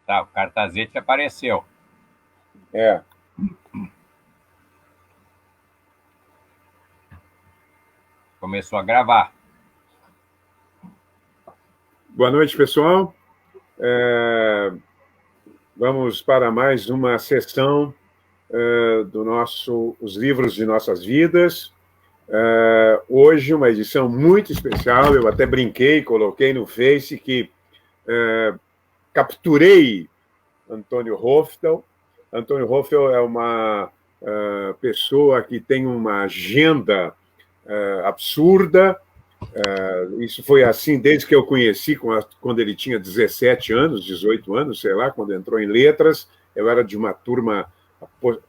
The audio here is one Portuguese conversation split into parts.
tá, o cartazete apareceu. É. Começou a gravar. Boa noite, pessoal. Vamos para mais uma sessão do Os Livros de Nossas Vidas. Hoje, uma edição muito especial. Eu até brinquei, coloquei no Face que capturei Antônio Hoftel. Antônio Hoftel é uma pessoa que tem uma agenda absurda. Isso foi assim desde que eu conheci, quando ele tinha 17 anos, 18 anos, sei lá, quando entrou em letras. Eu era de uma turma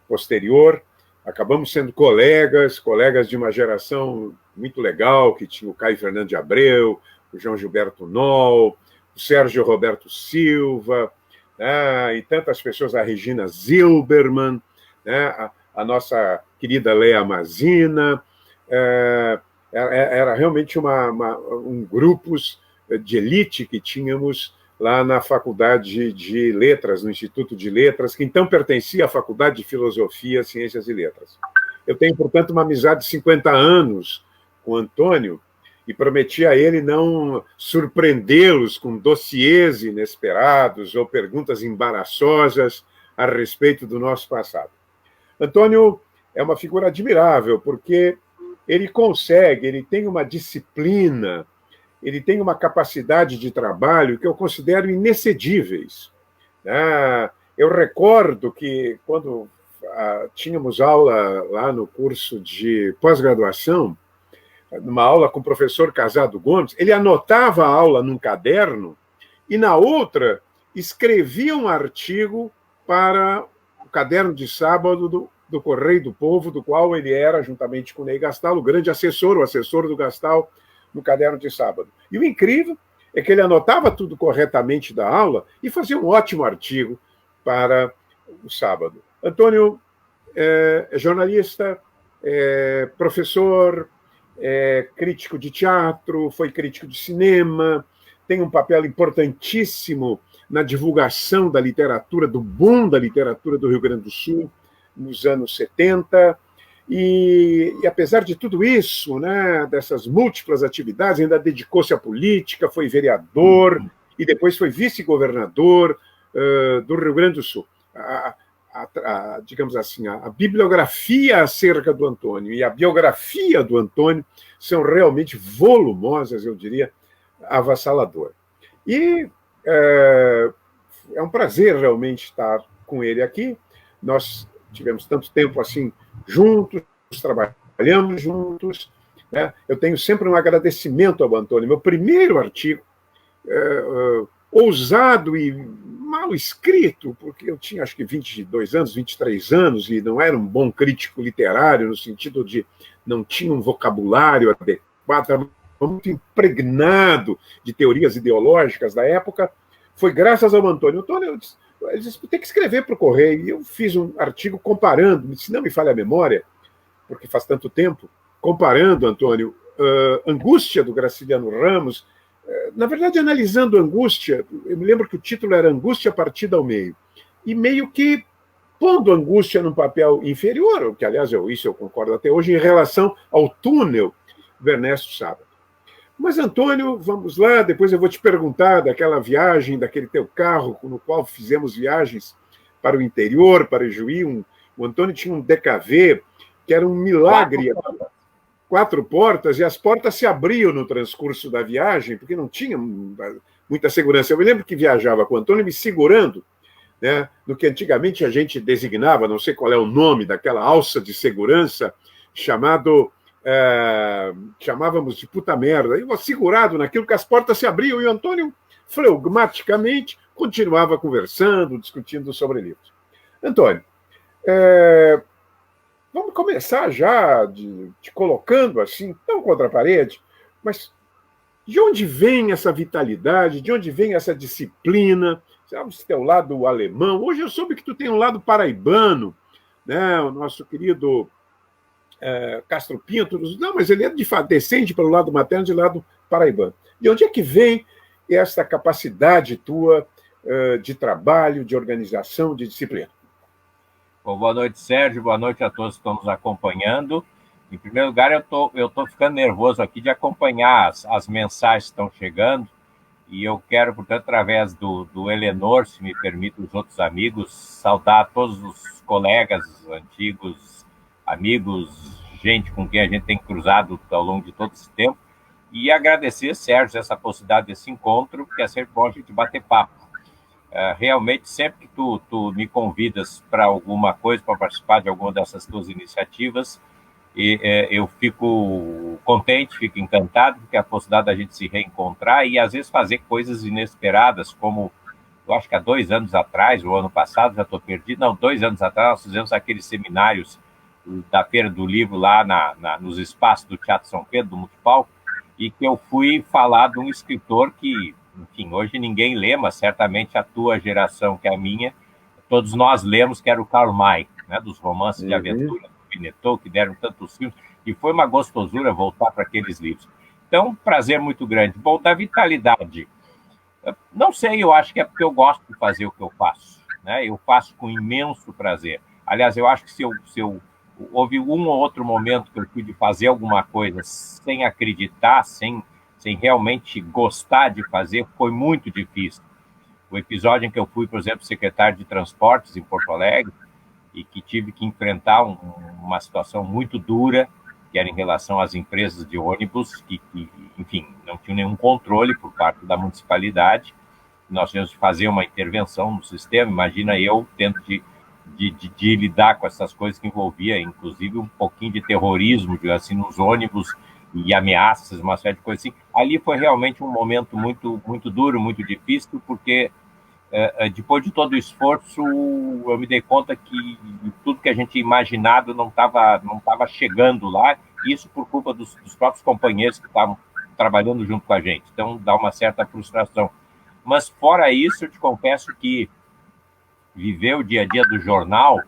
posterior. Acabamos sendo colegas de uma geração muito legal, que tinha o Caio Fernando de Abreu, o João Gilberto Noll, o Sérgio Roberto Silva, e tantas pessoas, a Regina Zilberman, a nossa querida Leia Mazina. Era realmente um grupos de elite que tínhamos lá na Faculdade de Letras, no Instituto de Letras, que então pertencia à Faculdade de Filosofia, Ciências e Letras. Eu tenho, portanto, uma amizade de 50 anos com o Antônio e prometi a ele não surpreendê-los com dossiês inesperados ou perguntas embaraçosas a respeito do nosso passado. Antônio é uma figura admirável, porque ele tem uma disciplina, ele tem uma capacidade de trabalho que eu considero inexcedíveis. Eu recordo que, quando tínhamos aula lá no curso de pós-graduação, numa aula com o professor Casado Gomes, ele anotava a aula num caderno e, na outra, escrevia um artigo para o caderno de sábado do Correio do Povo, do qual ele era, juntamente com o Ney Gastal, o grande assessor, o assessor do Gastal, no caderno de sábado. E o incrível é que ele anotava tudo corretamente da aula e fazia um ótimo artigo para o sábado. Antônio é jornalista, professor, crítico de teatro, foi crítico de cinema, tem um papel importantíssimo na divulgação da literatura, do boom da literatura do Rio Grande do Sul, nos anos 70, e apesar de tudo isso, dessas múltiplas atividades, ainda dedicou-se à política, foi vereador e depois foi vice-governador do Rio Grande do Sul. Digamos assim, a bibliografia acerca do Antônio e a biografia do Antônio são realmente volumosas, eu diria, avassalador. E é um prazer realmente estar com ele aqui. Nós tivemos tanto tempo assim juntos, trabalhamos juntos. Eu tenho sempre um agradecimento ao Antônio. Meu primeiro artigo, ousado e mal escrito, porque eu tinha acho que 22 anos, 23 anos, e não era um bom crítico literário, no sentido de não tinha um vocabulário adequado, estava muito impregnado de teorias ideológicas da época. Foi graças ao Antônio. Antônio disse, tem que escrever para o Correio. E eu fiz um artigo comparando, se não me falha a memória, porque faz tanto tempo, comparando, Antônio, Angústia, do Graciliano Ramos, na verdade, analisando Angústia, eu me lembro que o título era Angústia Partida ao Meio, e meio que pondo Angústia num papel inferior, que, aliás, isso eu concordo até hoje, em relação ao Túnel do Ernesto Sábato. Mas, Antônio, vamos lá, depois eu vou te perguntar daquela viagem, daquele teu carro, no qual fizemos viagens para o interior, para Ijuí. O Antônio tinha um DKV, que era um milagre. 4 portas, e as portas se abriam no transcurso da viagem, porque não tinha muita segurança. Eu me lembro que viajava com o Antônio me segurando, no que antigamente a gente designava, não sei qual é o nome daquela alça de segurança, chamávamos de puta merda. Eu segurado naquilo que as portas se abriam, e o Antônio, flegmaticamente, continuava conversando, discutindo sobre livros. Antônio, vamos começar já te colocando assim, tão contra a parede, mas de onde vem essa vitalidade, de onde vem essa disciplina? Sabe, se tem o lado alemão. Hoje eu soube que tu tem um lado paraibano, o nosso querido Castro Pinto. Não, mas ele é de fato descende pelo lado materno de lado paraibano. De onde é que vem essa capacidade tua de trabalho, de organização, de disciplina. Bom, boa noite, Sérgio. Boa noite a todos que estão nos acompanhando. Em primeiro lugar, eu tô ficando nervoso aqui de acompanhar as mensagens que estão chegando. E eu quero, portanto, através do Helenor, se me permite, os outros amigos, saudar todos os colegas antigos, amigos, gente com quem a gente tem cruzado ao longo de todo esse tempo. E agradecer, Sérgio, essa possibilidade desse encontro, porque é sempre bom a gente bater papo. Realmente, sempre que tu me convidas para alguma coisa, para participar de alguma dessas tuas iniciativas, eu fico contente, fico encantado, porque é a possibilidade da gente se reencontrar e, às vezes, fazer coisas inesperadas, como eu acho que há 2 anos atrás, o ano passado, já estou perdido, não, 2 anos atrás, nós fizemos aqueles seminários da Feira do Livro lá nos espaços do Teatro São Pedro, do Multipalco, e que eu fui falar de um escritor que, enfim, hoje ninguém lê, mas certamente a tua geração, que é a minha, todos nós lemos, que era o Karl May, né, dos romances de aventura, do Winnetou, que deram tantos filmes, e foi uma gostosura voltar para aqueles livros. Então, um prazer muito grande. Bom, da vitalidade, não sei, eu acho que é porque eu gosto de fazer o que eu faço, né? Eu faço com imenso prazer. Aliás, eu acho que se eu houve um ou outro momento que eu pude fazer alguma coisa sem acreditar, sem realmente gostar de fazer, foi muito difícil. O episódio em que eu fui, por exemplo, secretário de Transportes em Porto Alegre e que tive que enfrentar uma situação muito dura, que era em relação às empresas de ônibus, que, enfim, não tinham nenhum controle por parte da municipalidade. Nós tínhamos de fazer uma intervenção no sistema. Imagina eu tendo de lidar com essas coisas que envolvia, inclusive, um pouquinho de terrorismo, assim, nos ônibus e ameaças, uma série de coisas assim. Ali foi realmente um momento muito, muito duro, muito difícil, porque depois de todo o esforço, eu me dei conta que tudo que a gente imaginava não estava chegando lá, isso por culpa dos próprios companheiros que estavam trabalhando junto com a gente. Então, dá uma certa frustração. Mas, fora isso, eu te confesso que viver o dia a dia do jornal,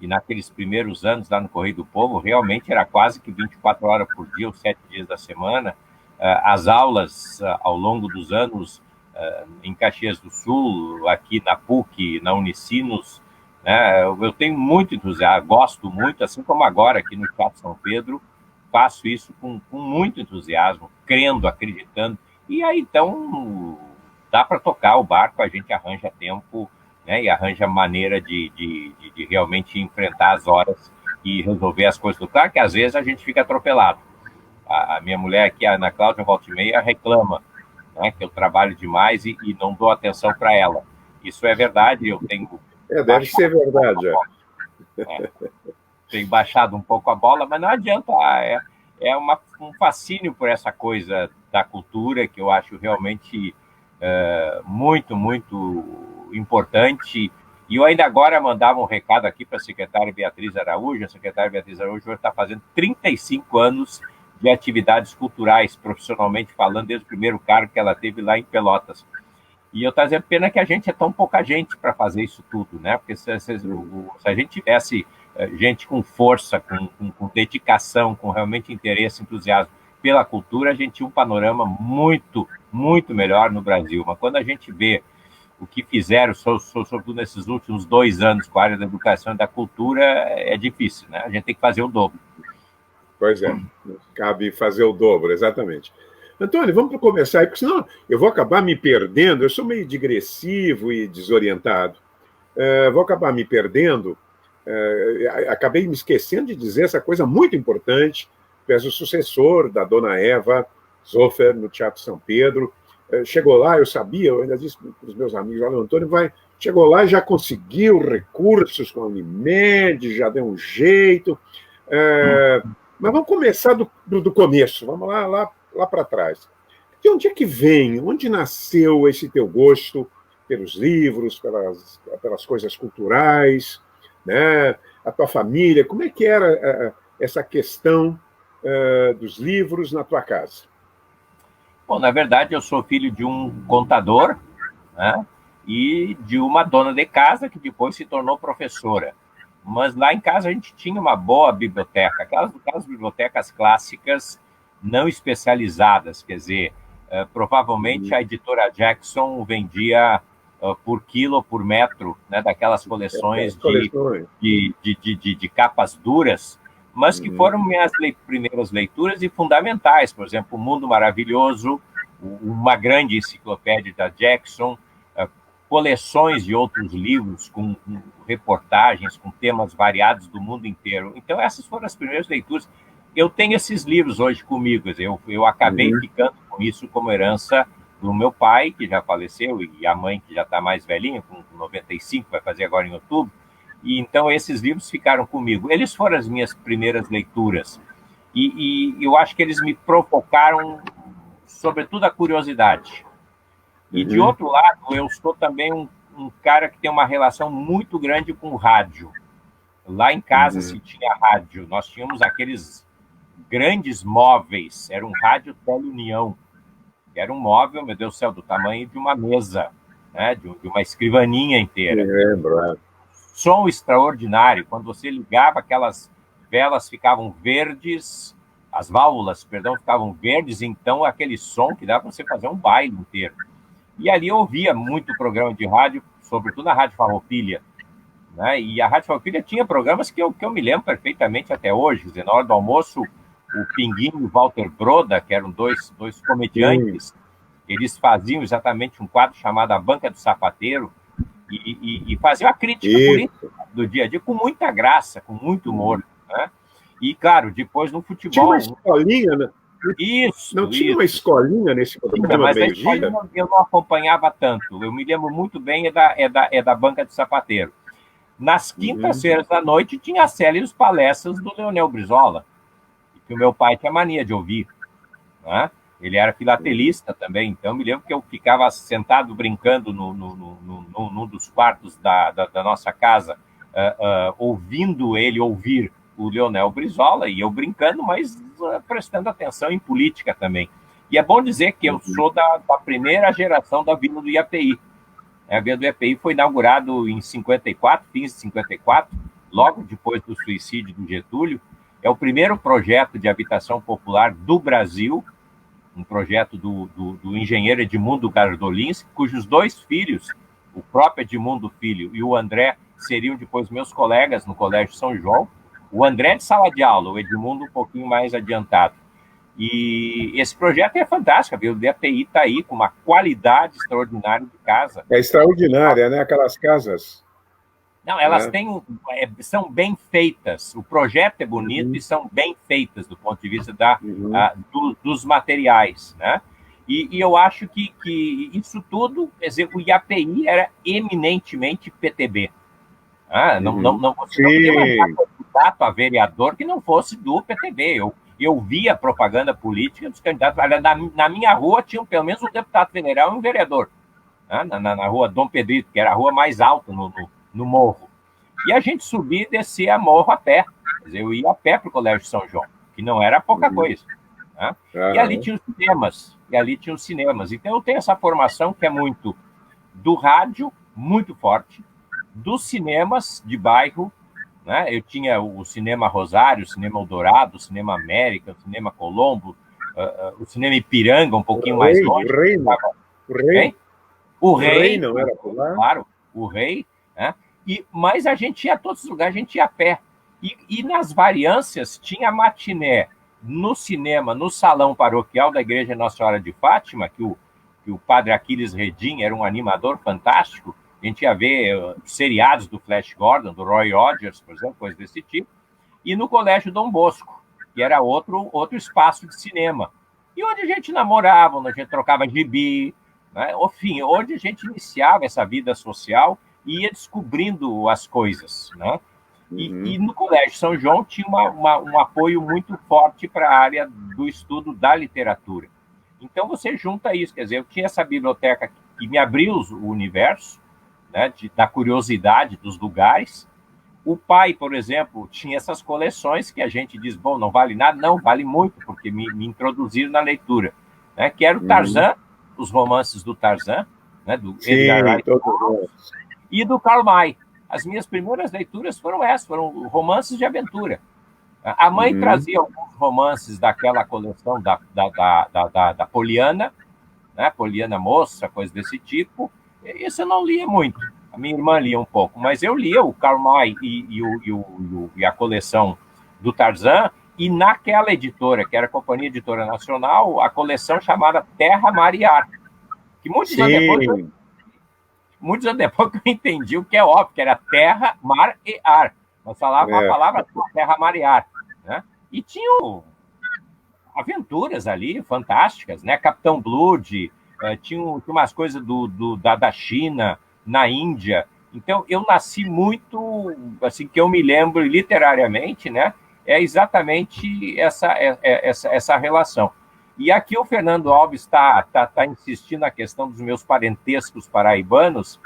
e naqueles primeiros anos lá no Correio do Povo, realmente era quase que 24 horas por dia, os 7 dias da semana. As aulas, ao longo dos anos, em Caxias do Sul, aqui na PUC, na Unicinos, né? Eu tenho muito entusiasmo, gosto muito, assim como agora aqui no Teatro São Pedro, faço isso com muito entusiasmo, crendo, acreditando, e aí então dá para tocar o barco, a gente arranja tempo, né? E arranja maneira de realmente enfrentar as horas e resolver as coisas. Claro que às vezes a gente fica atropelado. A minha mulher aqui, a Ana Cláudia, volta e meia, reclama, né, que eu trabalho demais e não dou atenção para ela. Isso é verdade, eu tenho... Deve ser verdade. Tenho baixado um pouco a bola, mas não adianta, um fascínio por essa coisa da cultura que eu acho realmente muito, muito importante. E eu ainda agora mandava um recado aqui para a secretária Beatriz Araújo. A secretária Beatriz Araújo está fazendo 35 anos de atividades culturais, profissionalmente falando, desde o primeiro cargo que ela teve lá em Pelotas. E eu estou dizendo, pena que a gente é tão pouca gente para fazer isso tudo, né? Porque se a gente tivesse gente com força, com dedicação, com realmente interesse, entusiasmo pela cultura, a gente tinha um panorama muito, muito melhor no Brasil. Mas quando a gente vê o que fizeram, sobretudo nesses últimos 2 anos com a área da educação e da cultura, é difícil, né? A gente tem que fazer o dobro. Pois é, cabe fazer o dobro, exatamente. Antônio, vamos começar aí, porque senão eu vou acabar me perdendo. Eu sou meio digressivo e desorientado. Vou acabar me perdendo. Acabei me esquecendo de dizer essa coisa muito importante. Tu és o sucessor da dona Eva Zofer no Teatro São Pedro. Chegou lá, eu sabia, eu ainda disse para os meus amigos, olha, o Antônio chegou lá e já conseguiu recursos com a Unimed, já deu um jeito. Mas vamos começar do começo, vamos lá para trás. De onde é que vem, onde nasceu esse teu gosto pelos livros, pelas coisas culturais, né? A tua família, como é que era essa questão dos livros na tua casa? Bom, na verdade, eu sou filho de um contador, né, e de uma dona de casa que depois se tornou professora. Mas lá em casa a gente tinha uma boa biblioteca, aquelas bibliotecas clássicas não especializadas, quer dizer, provavelmente a editora Jackson vendia por quilo ou por metro, né, daquelas coleções de capas duras, mas que foram minhas primeiras leituras e fundamentais. Por exemplo, O Mundo Maravilhoso, uma grande enciclopédia da Jackson, coleções de outros livros com reportagens, com temas variados do mundo inteiro. Então, essas foram as primeiras leituras. Eu tenho esses livros hoje comigo, eu acabei ficando com isso como herança do meu pai, que já faleceu, e a mãe, que já está mais velhinha, com 95, vai fazer agora em outubro. E então esses livros ficaram comigo. Eles foram as minhas primeiras leituras. E eu acho que eles me provocaram, sobretudo, a curiosidade. E, de outro lado, eu sou também um cara que tem uma relação muito grande com o rádio. Lá em casa se tinha rádio. Nós tínhamos aqueles grandes móveis. Era um rádio Teleunião. Era um móvel, meu Deus do céu, do tamanho de uma mesa, né? De uma escrivaninha inteira. Som extraordinário. Quando você ligava, aquelas velas ficavam verdes, as válvulas, perdão, ficavam verdes, então aquele som que dava para você fazer um baile inteiro. E ali eu ouvia muito programa de rádio, sobretudo na Rádio Farroupilha, né? E a Rádio Farroupilha tinha programas que eu me lembro perfeitamente até hoje. Quer dizer, na hora do almoço, o Pinguinho e o Walter Broda, que eram dois comediantes, eles faziam exatamente um quadro chamado A Banca do Sapateiro e faziam a crítica política do dia a dia com muita graça, com muito humor, né? E, claro, depois no futebol... Tinha uma escolinha, né? Isso. Não tinha uma escolinha nesse programa, mas a escolinha eu não acompanhava tanto. Eu me lembro muito bem da Banca do Sapateiro. Nas quintas-feiras da noite tinha as célebres palestras do Leonel Brizola, que o meu pai tinha mania de ouvir, né? Ele era filatelista também, então me lembro que eu ficava sentado brincando num dos quartos da nossa casa, ouvindo ele ouvir o Leonel Brizola, e eu brincando, mas prestando atenção em política também. E é bom dizer que eu sou da primeira geração da Vila do IAPI. A Vila do IAPI foi inaugurado em 54, fins de 54, logo depois do suicídio do Getúlio. É o primeiro projeto de habitação popular do Brasil, um projeto do engenheiro Edmundo Gardolinski, cujos dois filhos, o próprio Edmundo Filho e o André, seriam depois meus colegas no Colégio São João. O André de sala de aula, o Edmundo um pouquinho mais adiantado. E esse projeto é fantástico, a Vila do IAPI está aí com uma qualidade extraordinária de casa. É extraordinária, né? Aquelas casas... Não, elas são bem feitas. O projeto é bonito e são bem feitas do ponto de vista dos materiais, né? E eu acho que isso tudo, quer dizer, o IAPI era eminentemente PTB. Não tinha mais candidato a vereador que não fosse do PTB. Eu via propaganda política dos candidatos. Na minha rua tinha pelo menos um deputado federal e um vereador. Na rua Dom Pedrito, que era a rua mais alta no morro. E a gente subia e descia morro a pé. Quer dizer, eu ia a pé para o Colégio São João, que não era pouca coisa, né? E ali tinha os cinemas. Então eu tenho essa formação que é muito do rádio, muito forte, dos cinemas de bairro, né? Eu tinha o Cinema Rosário, o Cinema Eldorado, o Cinema América, o Cinema Colombo, o Cinema Ipiranga, um pouquinho mais longe. O Rei não era por lá? Claro, o Rei, né? Mas a gente ia a todos os lugares, a gente ia a pé. E nas variâncias tinha matiné no cinema, no salão paroquial da Igreja Nossa Senhora de Fátima, que o padre Aquiles Redim era um animador fantástico. A gente ia ver seriados do Flash Gordon, do Roy Rogers, por exemplo, coisas desse tipo. E no Colégio Dom Bosco, que era outro espaço de cinema. E onde a gente namorava, onde a gente trocava gibi, né? Enfim, onde a gente iniciava essa vida social e ia descobrindo as coisas, né? E no Colégio São João tinha um apoio muito forte para a área do estudo da literatura. Então você junta isso, quer dizer, eu tinha essa biblioteca que me abriu o universo, né, da curiosidade dos lugares. O pai, por exemplo, tinha essas coleções que a gente diz, bom, não vale nada, não, vale muito, porque me introduziram na leitura, né, que era o Tarzan, os romances do Tarzan, né, do Edgar Rice Burroughs, e do Karl May. As minhas primeiras leituras foram essas, foram romances de aventura. A mãe trazia alguns romances daquela coleção da Poliana, né? Poliana Moça, coisa desse tipo, Isso eu não lia muito. A minha irmã lia um pouco, mas eu lia o Karl May e a coleção do Tarzan, e naquela editora, que era a Companhia Editora Nacional, a coleção chamada Terra, Mar e Ar, que Sim. muitos anos depois que eu entendi o que é óbvio, que era terra, mar e ar. Nós falávamos a palavra terra, mar e ar. Né? E tinham aventuras ali fantásticas, né? Capitão Blood, tinha umas coisas da China, na Índia. Então, eu nasci muito, assim, que eu me lembro literariamente, né? É exatamente essa relação. E aqui o Fernando Alves está insistindo na questão dos meus parentescos paraibanos.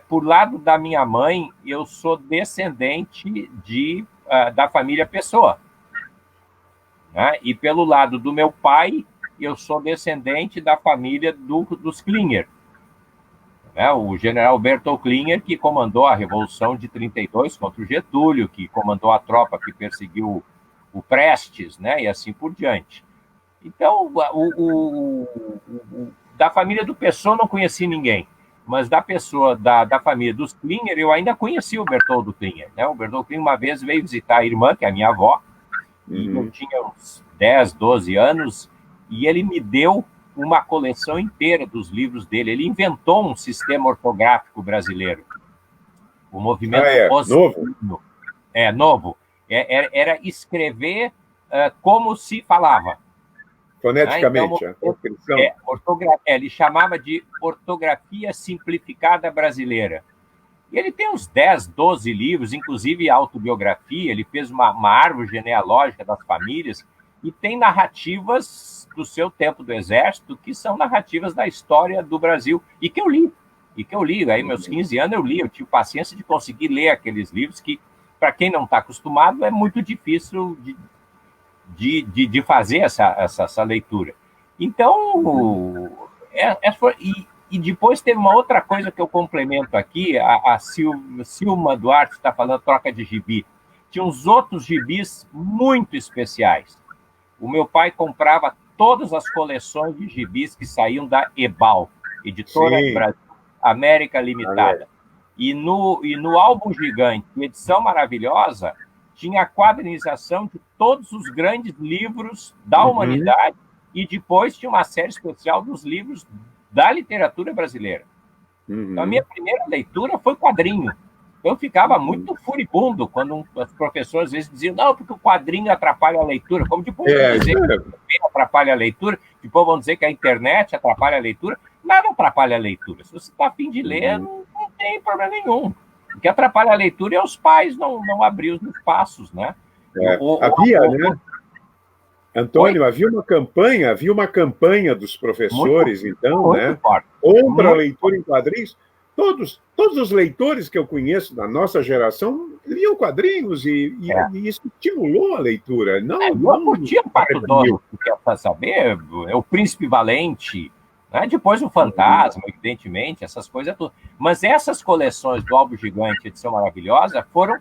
Por lado da minha mãe, eu sou descendente da família Pessoa. Né? E pelo lado do meu pai, eu sou descendente da família dos Klinger. Né? O general Bertolt Klinger, que comandou a Revolução de 32 contra o Getúlio, que comandou a tropa que perseguiu o Prestes, né? E assim por diante. Então, da família do Pessoa não conheci ninguém, mas da família dos Klinger, eu ainda conheci o Bertoldo Klinger. Né? O Bertoldo Klinger uma vez veio visitar a irmã, que é a minha avó, e eu tinha uns 10, 12 anos, e ele me deu uma coleção inteira dos livros dele. Ele inventou um sistema ortográfico brasileiro. O movimento novo? Novo. Era escrever como se falava. Foneticamente, então, ele chamava de ortografia simplificada brasileira. E ele tem uns 10, 12 livros, inclusive autobiografia, ele fez uma árvore genealógica das famílias, e tem narrativas do seu tempo do Exército, que são narrativas da história do Brasil, e que eu li. Aí, meus 15 anos, eu tive paciência de conseguir ler aqueles livros que, para quem não está acostumado, é muito difícil de fazer essa leitura. Então, e depois tem uma outra coisa que eu complemento aqui, a Silma Duarte está falando troca de gibi. Tinha uns outros gibis muito especiais. O meu pai comprava todas as coleções de gibis que saíam da Ebal, Editora Brasil América Limitada. E no álbum gigante, edição maravilhosa, tinha a quadrinização de todos os grandes livros da humanidade, e depois tinha uma série especial dos livros da literatura brasileira. Então, a minha primeira leitura foi quadrinho. Eu ficava muito furibundo quando os professores às vezes diziam, não, porque o quadrinho atrapalha a leitura. Como depois vão dizer que atrapalha a leitura, depois vão dizer que a internet atrapalha a leitura. Nada atrapalha a leitura. Se você está a fim de ler, não tem problema nenhum. O que atrapalha a leitura é os pais não abrir os espaços, né? Né? Antônio, havia uma campanha dos professores, né? Contra a leitura em quadrinhos. Todos os leitores que eu conheço da nossa geração liam quadrinhos e isso estimulou a leitura. Eu curtia Pato Donald, quer saber? O Príncipe Valente, né? Depois o Fantasma, evidentemente, essas coisas tudo. Mas essas coleções do Álbum Gigante, edição maravilhosa, foram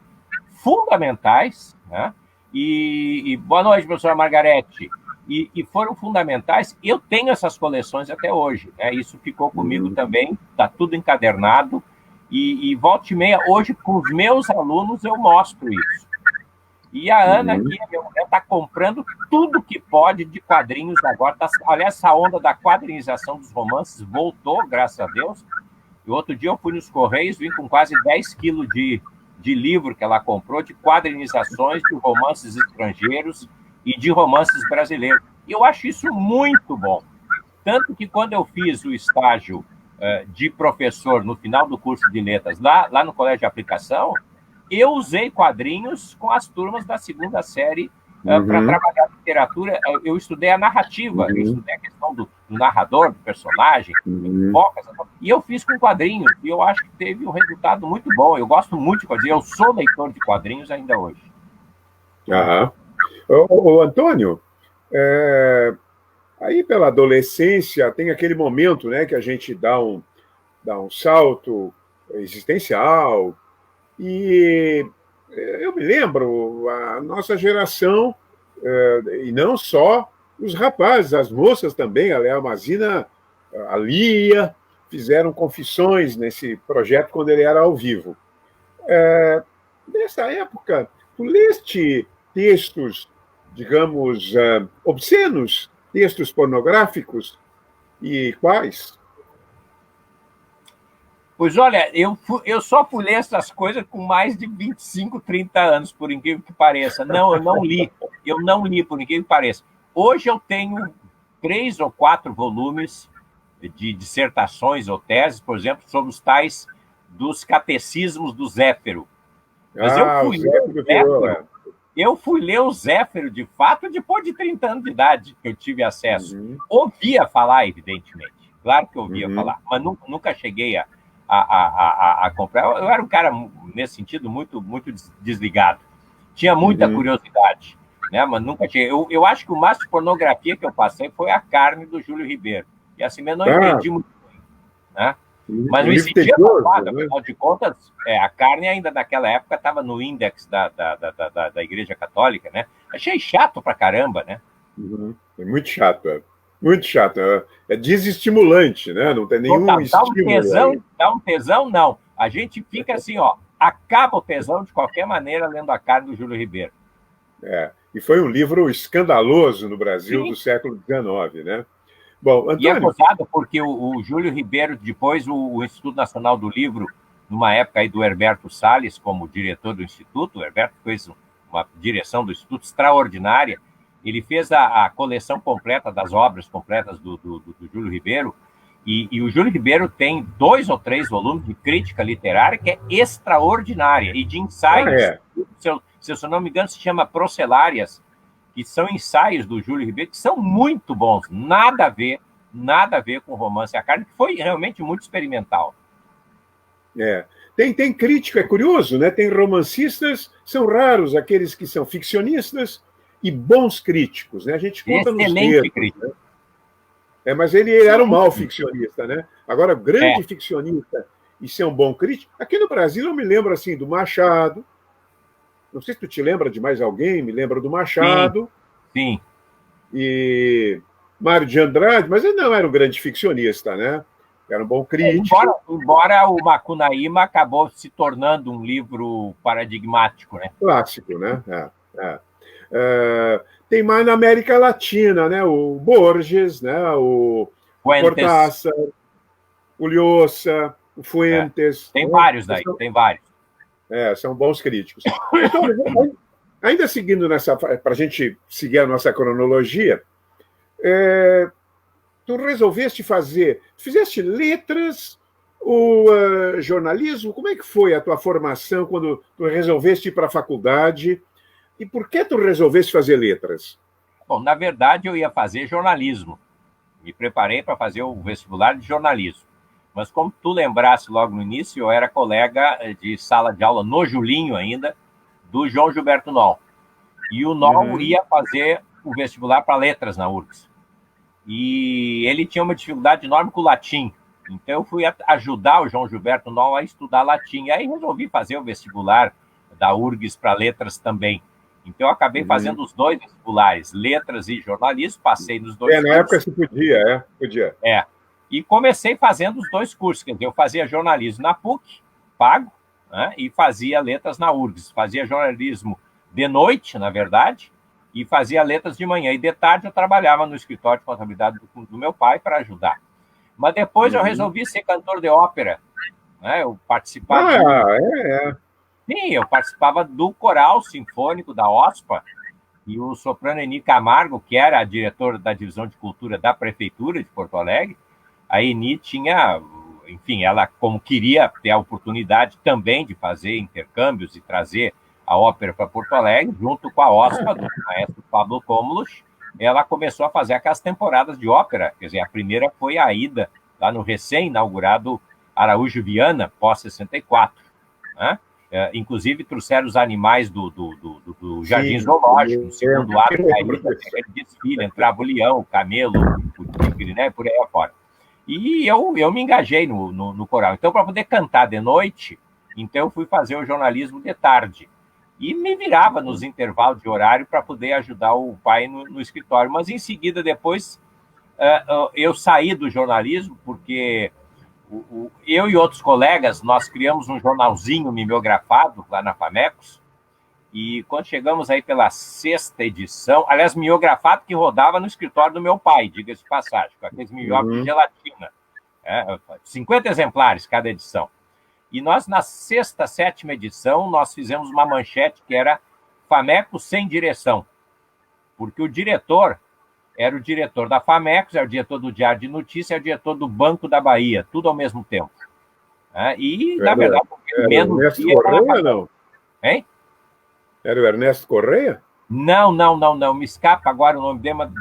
fundamentais, né? E boa noite, professora Margarete. E foram fundamentais. Eu tenho essas coleções até hoje, né? Isso ficou comigo também, está tudo encadernado. E volta e meia, hoje, com os meus alunos, eu mostro isso. E a Ana aqui, minha mulher, está comprando tudo que pode de quadrinhos agora. Olha, essa onda da quadrinização dos romances voltou, graças a Deus. E outro dia eu fui nos Correios, vim com quase 10 quilos de livro que ela comprou, de quadrinizações de romances estrangeiros e de romances brasileiros. E eu acho isso muito bom. Tanto que quando eu fiz o estágio de professor no final do curso de letras, lá no Colégio de Aplicação, eu usei quadrinhos com as turmas da segunda série para trabalhar literatura. Eu estudei a narrativa, eu estudei a questão do narrador, do personagem, e eu fiz com quadrinhos, e eu acho que teve um resultado muito bom. Eu gosto muito de quadrinhos, eu sou leitor de quadrinhos ainda hoje. Antônio, aí pela adolescência tem aquele momento, né, que a gente dá um salto existencial, e eu me lembro, a nossa geração, e não só os rapazes, as moças também, a Léa Mazina, a Lia, fizeram confissões nesse projeto quando ele era ao vivo. Nessa época, tu leste textos, digamos, obscenos, textos pornográficos, e quais? Pois olha, eu só fui ler essas coisas com mais de 25, 30 anos, por incrível que pareça. Não, eu não li. Eu não li, por incrível que pareça. Hoje eu tenho 3 ou 4 volumes de dissertações ou teses, por exemplo, sobre os tais dos catecismos do Zéfiro. Mas eu fui ler o Zéfiro, de fato, depois de 30 anos de idade que eu tive acesso. Ouvia falar, evidentemente. Claro que ouvia falar, mas nunca cheguei a comprar. Eu era um cara, nesse sentido, muito, muito desligado. Tinha muita curiosidade, né? Mas nunca cheguei. Eu acho que o máximo de pornografia que eu passei foi A Carne, do Júlio Ribeiro. E assim, eu não entendi muito bem, né? Mas me sentia culpado, afinal de contas, A Carne ainda naquela época estava no índex da Igreja Católica, né? Achei chato pra caramba, né? É muito chato, muito chato. É desestimulante, né? Não tem nenhum estímulo. Dá um tesão, não. A gente fica assim, ó, acaba o tesão de qualquer maneira lendo A Carne, do Júlio Ribeiro. E foi um livro escandaloso no Brasil do século XIX, né? Bom, Antônio... E é gozado porque o Júlio Ribeiro, depois o Instituto Nacional do Livro, numa época aí do Herberto Salles como diretor do Instituto, o Herberto fez uma direção do Instituto extraordinária, ele fez a coleção completa das obras completas do Júlio Ribeiro, e o Júlio Ribeiro tem 2 ou 3 volumes de crítica literária que é extraordinária, e de ensaios, se eu não me engano, se chama Procelárias, que são ensaios do Júlio Ribeiro, que são muito bons, nada a ver com Romance à Carne, que foi realmente muito experimental. Tem crítica, é curioso, né? Tem romancistas, são raros aqueles que são ficcionistas e bons críticos, né? A gente conta nos dedos, crítico. Né? Mas ele era um mau ficcionista, né? Agora, grande ficcionista e ser um bom crítico. Aqui no Brasil eu me lembro assim do Machado. Não sei se tu te lembra de mais alguém, me lembra do Machado. Sim. E Mário de Andrade, mas ele não era um grande ficcionista, né? Era um bom crítico. Embora o Macunaíma acabou se tornando um livro paradigmático, né? Clássico, né? Tem mais na América Latina, né? O Borges, né? O Cortázar, o Lhosa, o Fuentes. Tem vários daí, tem vários. São bons críticos. Então, ainda seguindo nessa, para a gente seguir a nossa cronologia, tu resolveste fizeste letras ou jornalismo? Como é que foi a tua formação quando tu resolveste ir para a faculdade? E por que tu resolveste fazer letras? Bom, na verdade, eu ia fazer jornalismo. Me preparei para fazer o vestibular de jornalismo. Mas como tu lembrasse logo no início, eu era colega de sala de aula no Julinho ainda, do João Gilberto Noll. E o Noll ia fazer o vestibular para letras na URGS. E ele tinha uma dificuldade enorme com o latim. Então eu fui ajudar o João Gilberto Noll a estudar latim. E aí resolvi fazer o vestibular da URGS para letras também. Então eu acabei fazendo os 2 vestibulares, letras e jornalismo, passei nos 2 cursos. Na época se podia, podia. E comecei fazendo os 2 cursos, quer dizer, eu fazia jornalismo na PUC, pago, né, e fazia letras na URGS. Fazia jornalismo de noite, na verdade, e fazia letras de manhã. E de tarde eu trabalhava no escritório de contabilidade do meu pai para ajudar. Mas depois eu resolvi ser cantor de ópera. Né, eu participava... Sim, eu participava do coral sinfônico da OSPA, e o soprano Eni Camargo, que era a diretora da divisão de cultura da Prefeitura de Porto Alegre, a Eni tinha, enfim, ela como queria ter a oportunidade também de fazer intercâmbios e trazer a ópera para Porto Alegre, junto com a OSPA, do maestro Pablo Cômulos, ela começou a fazer aquelas temporadas de ópera. Quer dizer, a primeira foi a Aida, lá no recém-inaugurado Araújo Viana, pós-64, né? Inclusive, trouxeram os animais do Jardim Zoológico, no segundo ato da Aida, aquele desfile, entrava o leão, o camelo, o tigre, né, por aí afora. E eu me engajei no coral. Então, para poder cantar de noite, então eu fui fazer o jornalismo de tarde. E me virava nos intervalos de horário para poder ajudar o pai no escritório. Mas, em seguida, depois, eu saí do jornalismo, porque Eu e outros colegas, nós criamos um jornalzinho mimeografado lá na Famecos, e quando chegamos aí pela 6ª edição, aliás, mimeografado que rodava no escritório do meu pai, diga-se de passagem, com aqueles mimeógrafos de gelatina, 50 exemplares cada edição. E nós, na 6ª, 7ª edição, nós fizemos uma manchete que era Famecos sem direção, porque o diretor era o diretor da Famecos, era o diretor do Diário de Notícias, era o diretor do Banco da Bahia, tudo ao mesmo tempo. E, na verdade, menos o Ernesto Correia, não? Hein? Era o Ernesto Correia? Não, me escapa agora o nome dele, mas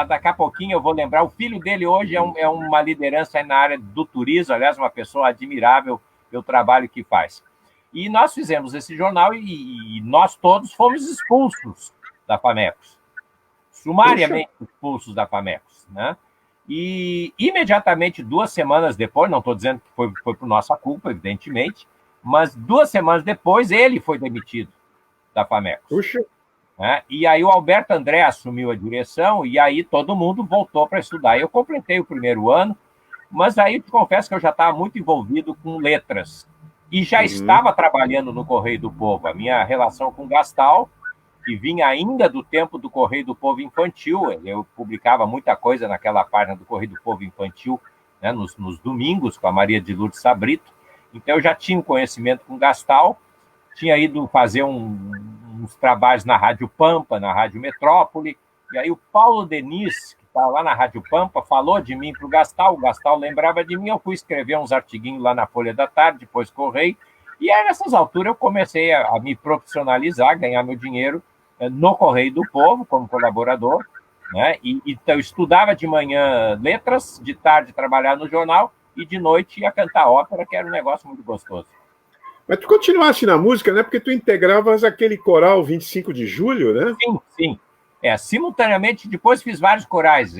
daqui a pouquinho eu vou lembrar. O filho dele hoje é uma liderança aí na área do turismo, aliás, uma pessoa admirável pelo trabalho que faz. E nós fizemos esse jornal e nós todos fomos expulsos da Famecos. Sumariamente expulsos da Famecos, né? E imediatamente, 2 semanas depois, não estou dizendo que foi por nossa culpa, evidentemente, mas 2 semanas depois ele foi demitido da Famecos. Puxa. E aí o Alberto André assumiu a direção e aí todo mundo voltou para estudar. Eu completei o primeiro ano, mas aí te confesso que eu já estava muito envolvido com letras e já estava trabalhando no Correio do Povo. A minha relação com Gastal, que vinha ainda do tempo do Correio do Povo Infantil, eu publicava muita coisa naquela página do Correio do Povo Infantil, né, nos domingos, com a Maria de Lourdes Sabrito. Então eu já tinha um conhecimento com Gastal, tinha ido fazer uns trabalhos na Rádio Pampa, na Rádio Metrópole, e aí o Paulo Denis, que está lá na Rádio Pampa, falou de mim para o Gastal lembrava de mim, eu fui escrever uns artiguinhos lá na Folha da Tarde, depois Correio, e aí nessas alturas eu comecei a me profissionalizar, ganhar meu dinheiro no Correio do Povo, como colaborador, né? Então eu estudava de manhã letras, de tarde trabalhava no jornal, e de noite ia cantar ópera, que era um negócio muito gostoso. Mas tu continuaste na música, né? Porque tu integravas aquele coral 25 de julho, né? Sim. Simultaneamente, depois fiz vários corais.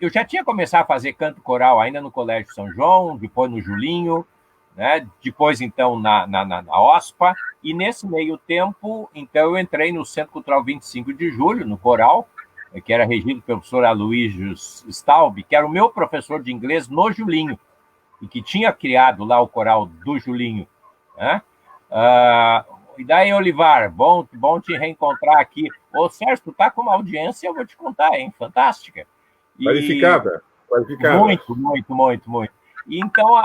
Eu já tinha começado a fazer canto coral ainda no Colégio São João, depois no Julinho, né? Depois, então, na OSPA. E nesse meio tempo, então, eu entrei no Centro Cultural 25 de Julho, no coral, que era regido pelo professor Aloysio Staub, que era o meu professor de inglês no Julinho, e que tinha criado lá o coral do Julinho. Né? E daí, Olivar, bom te reencontrar aqui. Ô, Sérgio, tu tá com uma audiência, eu vou te contar, hein? Fantástica. Qualificada. Muito. E então,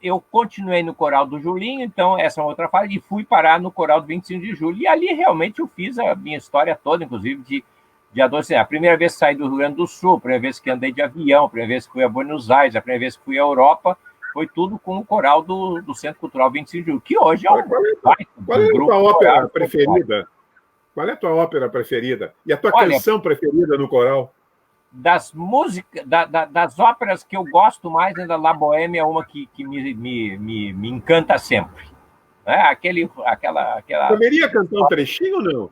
eu continuei no coral do Julinho, então, essa é uma outra fase, e fui parar no coral do 25 de julho. E ali, realmente, eu fiz a minha história toda, inclusive, de adolescente. A primeira vez que saí do Rio Grande do Sul, a primeira vez que andei de avião, a primeira vez que fui a Buenos Aires, a primeira vez que fui à Europa, foi tudo com o coral do Centro Cultural 25 de Julho, que hoje é um Qual é a tua ópera preferida? Qual é a tua ópera preferida? E a tua canção preferida no coral? Das músicas, das óperas que eu gosto mais, ainda La Bohème é uma que me encanta sempre. Aquela... Poderia cantar um trechinho ou não?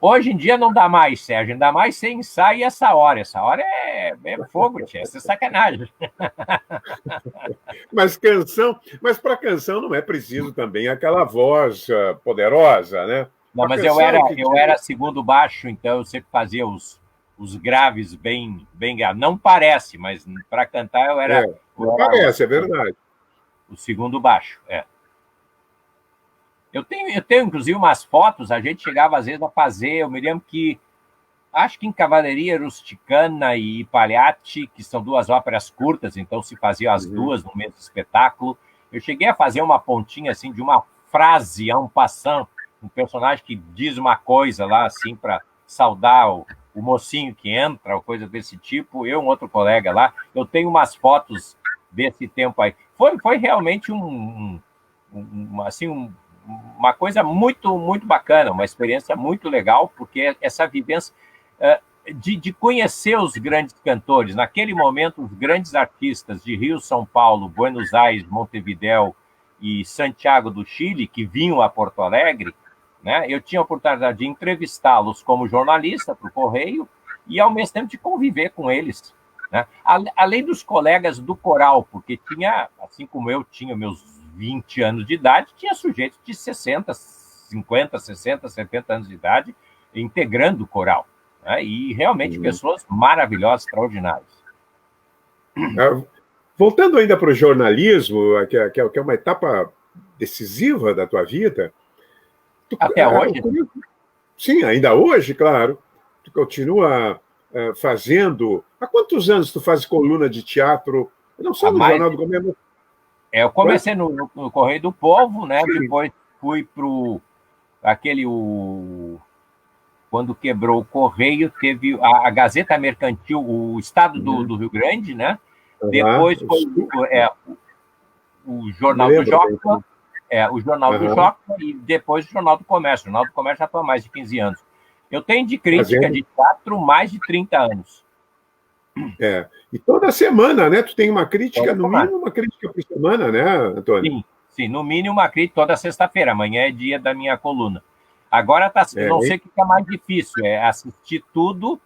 Hoje em dia não dá mais, Sérgio, ainda mais sem ensaio essa hora. Essa hora é fogo, tia, essa é sacanagem. Mas para canção não é preciso também aquela voz poderosa, né? Não, mas eu era segundo baixo, então eu sempre fazia os graves bem graves. Não parece, mas para cantar eu era... Parece, é verdade. O segundo baixo, Eu tenho, inclusive, umas fotos, a gente chegava, às vezes, a fazer, eu me lembro que, acho que em Cavalaria Rusticana e Pagliatti, que são 2 óperas curtas, então se faziam as duas no mesmo espetáculo, eu cheguei a fazer uma pontinha, assim, de uma frase, en passant, um personagem que diz uma coisa lá, assim, para saudar o mocinho que entra, ou coisa desse tipo, eu e um outro colega lá, eu tenho umas fotos desse tempo aí. Foi realmente uma coisa muito, muito bacana, uma experiência muito legal, porque essa vivência de conhecer os grandes cantores, naquele momento, os grandes artistas de Rio, São Paulo, Buenos Aires, Montevidéu e Santiago do Chile, que vinham a Porto Alegre, né? Eu tinha a oportunidade de entrevistá-los como jornalista para o Correio e, ao mesmo tempo, de conviver com eles. Né? Além dos colegas do coral, porque tinha, assim como eu tinha meus 20 anos de idade, tinha sujeitos de 60, 50, 60, 70 anos de idade integrando o coral. Né? E realmente pessoas maravilhosas, extraordinárias. Voltando ainda para o jornalismo, que é uma etapa decisiva da tua vida. Até hoje? Sim, ainda hoje, claro. Tu continua fazendo... Há quantos anos tu faz coluna de teatro? Não só no Jornal do Comércio. Eu comecei no Correio do Povo, né? Sim. Depois fui para quando quebrou o Correio, teve a Gazeta Mercantil, o Estado do Rio Grande, né? Depois foi o Jornal do Jockman, o Jornal do Jockman, e depois o Jornal do Comércio. O Jornal do Comércio já está há mais de 15 anos. Eu tenho de crítica de teatro mais de 30 anos. E toda semana, né? Tu tem uma crítica, no mínimo uma crítica por semana, né, Antônio? Sim, no mínimo uma crítica toda sexta-feira. Amanhã é dia da minha coluna. Agora não sei o que é mais difícil, é assistir tudo,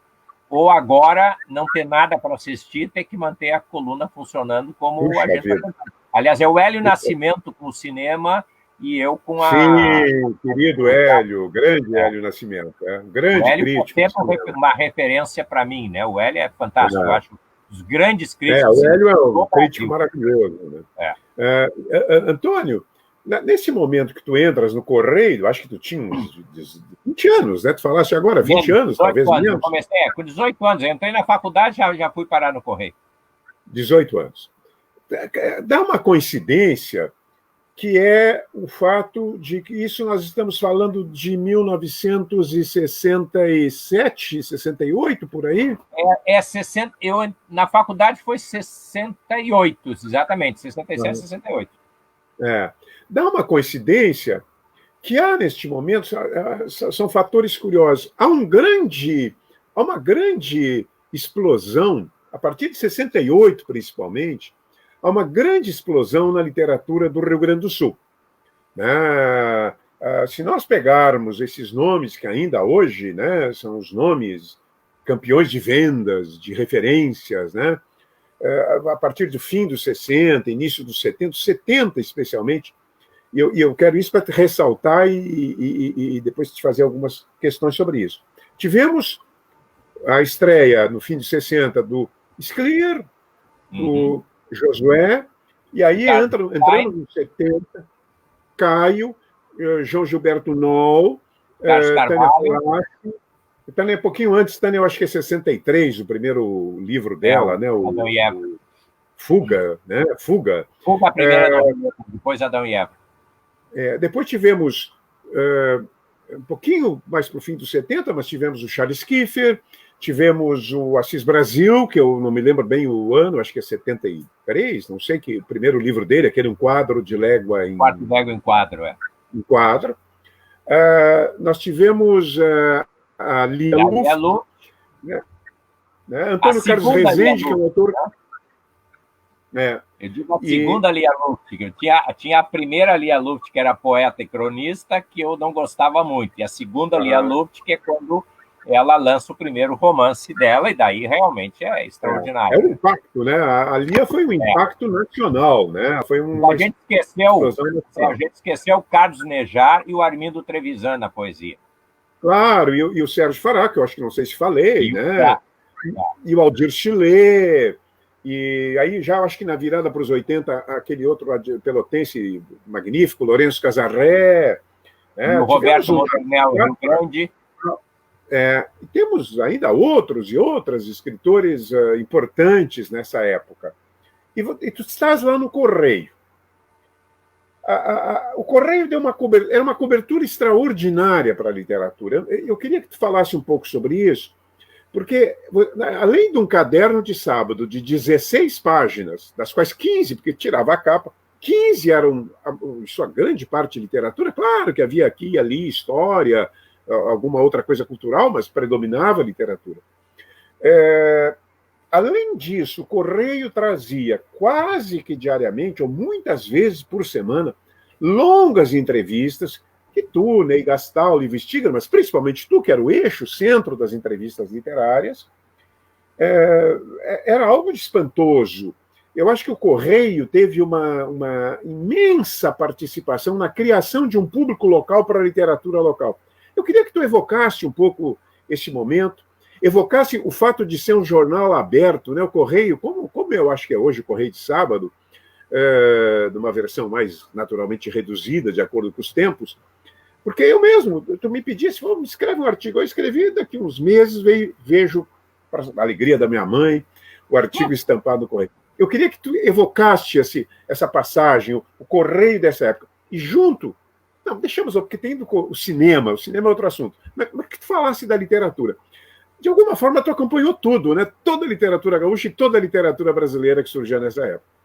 ou agora não ter nada para assistir, ter que manter a coluna funcionando como a gente está fazendo. Aliás, é o Hélio Nascimento com o cinema e eu com a... Sim, querido Hélio, grande Hélio Nascimento. Grande o Hélio crítico. É sempre uma referência para mim, né? O Hélio é fantástico, eu acho. Os grandes críticos... o Hélio é um crítico maravilhoso. Né? Antônio, nesse momento que tu entras no Correio, acho que tu tinha uns 20 anos, né? Tu falaste agora, 20 anos, talvez anos. menos. Eu comecei, com 18 anos. Eu entrei na faculdade e já fui parar no Correio. 18 anos. Dá uma coincidência que é o fato de que isso nós estamos falando de 1967, 68, por aí? 60, na faculdade foi 68, exatamente, 67, 68. Dá uma coincidência que há, neste momento, são fatores curiosos. Há uma grande explosão, a partir de 68, principalmente, há uma grande explosão na literatura do Rio Grande do Sul. Se nós pegarmos esses nomes que ainda hoje, né, são os nomes campeões de vendas, de referências, né, a partir do fim dos 60, início dos 70 especialmente, e eu quero isso para ressaltar e depois te fazer algumas questões sobre isso. Tivemos a estreia, no fim dos 60, do Sclier, do Josué, e aí entrando nos 70, Caio, João Gilberto Noll, Tânia, um pouquinho antes, Tânia, eu acho que é 63, o primeiro livro dela, né? Adão e Eva. Fuga, né? Fuga. Fuga, a primeira, depois Adão e Eva. Depois tivemos, um pouquinho mais para o fim dos 70, mas tivemos o Charles Kiefer, tivemos o Assis Brasil, que eu não me lembro bem o ano, acho que é 73, não sei, que o primeiro livro dele, aquele Um Quadro de Légua em... Quarto de Légua em Quadro, Em Quadro. Nós tivemos a Lia Luft, né? Antônio Carlos Rezende, que é um autor... Eu digo a segunda Lia Luft. Tinha a primeira Lia Luft, que era poeta e cronista, que eu não gostava muito. E a segunda Lia Luft, que é quando ela lança o primeiro romance dela, e daí realmente é extraordinário. É um impacto, né? A Lia foi um impacto nacional, né? Foi a gente esqueceu o Carlos Nejar e o Armindo Trevisan na poesia. Claro, e o Sérgio Fará, que eu acho que não sei se falei, né? E o Aldir Chilé, e aí já acho que na virada para os 80, aquele outro pelotense magnífico, Lourenço Casarré. O Roberto Montanel, Rio Grande. E temos ainda outros e outras escritores importantes nessa época. E tu estás lá no Correio. O Correio era uma cobertura extraordinária para a literatura. Eu queria que tu falasse um pouco sobre isso, porque, além de um caderno de sábado de 16 páginas, das quais 15, porque tirava a capa, 15 eram, em sua grande parte, literatura. Claro que havia aqui e ali história, alguma outra coisa cultural, mas predominava a literatura. Além disso, o Correio trazia quase que diariamente, ou muitas vezes por semana, longas entrevistas que tu, Ney Gastal, Livio Stigler, mas principalmente tu, que era o eixo, centro das entrevistas literárias, era algo de espantoso. Eu acho que o Correio teve uma imensa participação na criação de um público local para a literatura local. Eu queria que tu evocasse um pouco esse momento evocasse o fato de ser um jornal aberto, né? O Correio, como eu acho que é hoje o Correio de Sábado, de uma versão mais naturalmente reduzida, de acordo com os tempos, porque eu mesmo, tu me pedisse, me escreve um artigo, eu escrevi, daqui uns meses vejo, para a alegria da minha mãe, o artigo estampado no Correio. Eu queria que tu evocasse essa passagem, o Correio dessa época, e junto, não, deixamos, porque tem o cinema é outro assunto, mas que tu falasse da literatura. De alguma forma, tu acompanhou tudo, né? Toda a literatura gaúcha e toda a literatura brasileira que surgia nessa época.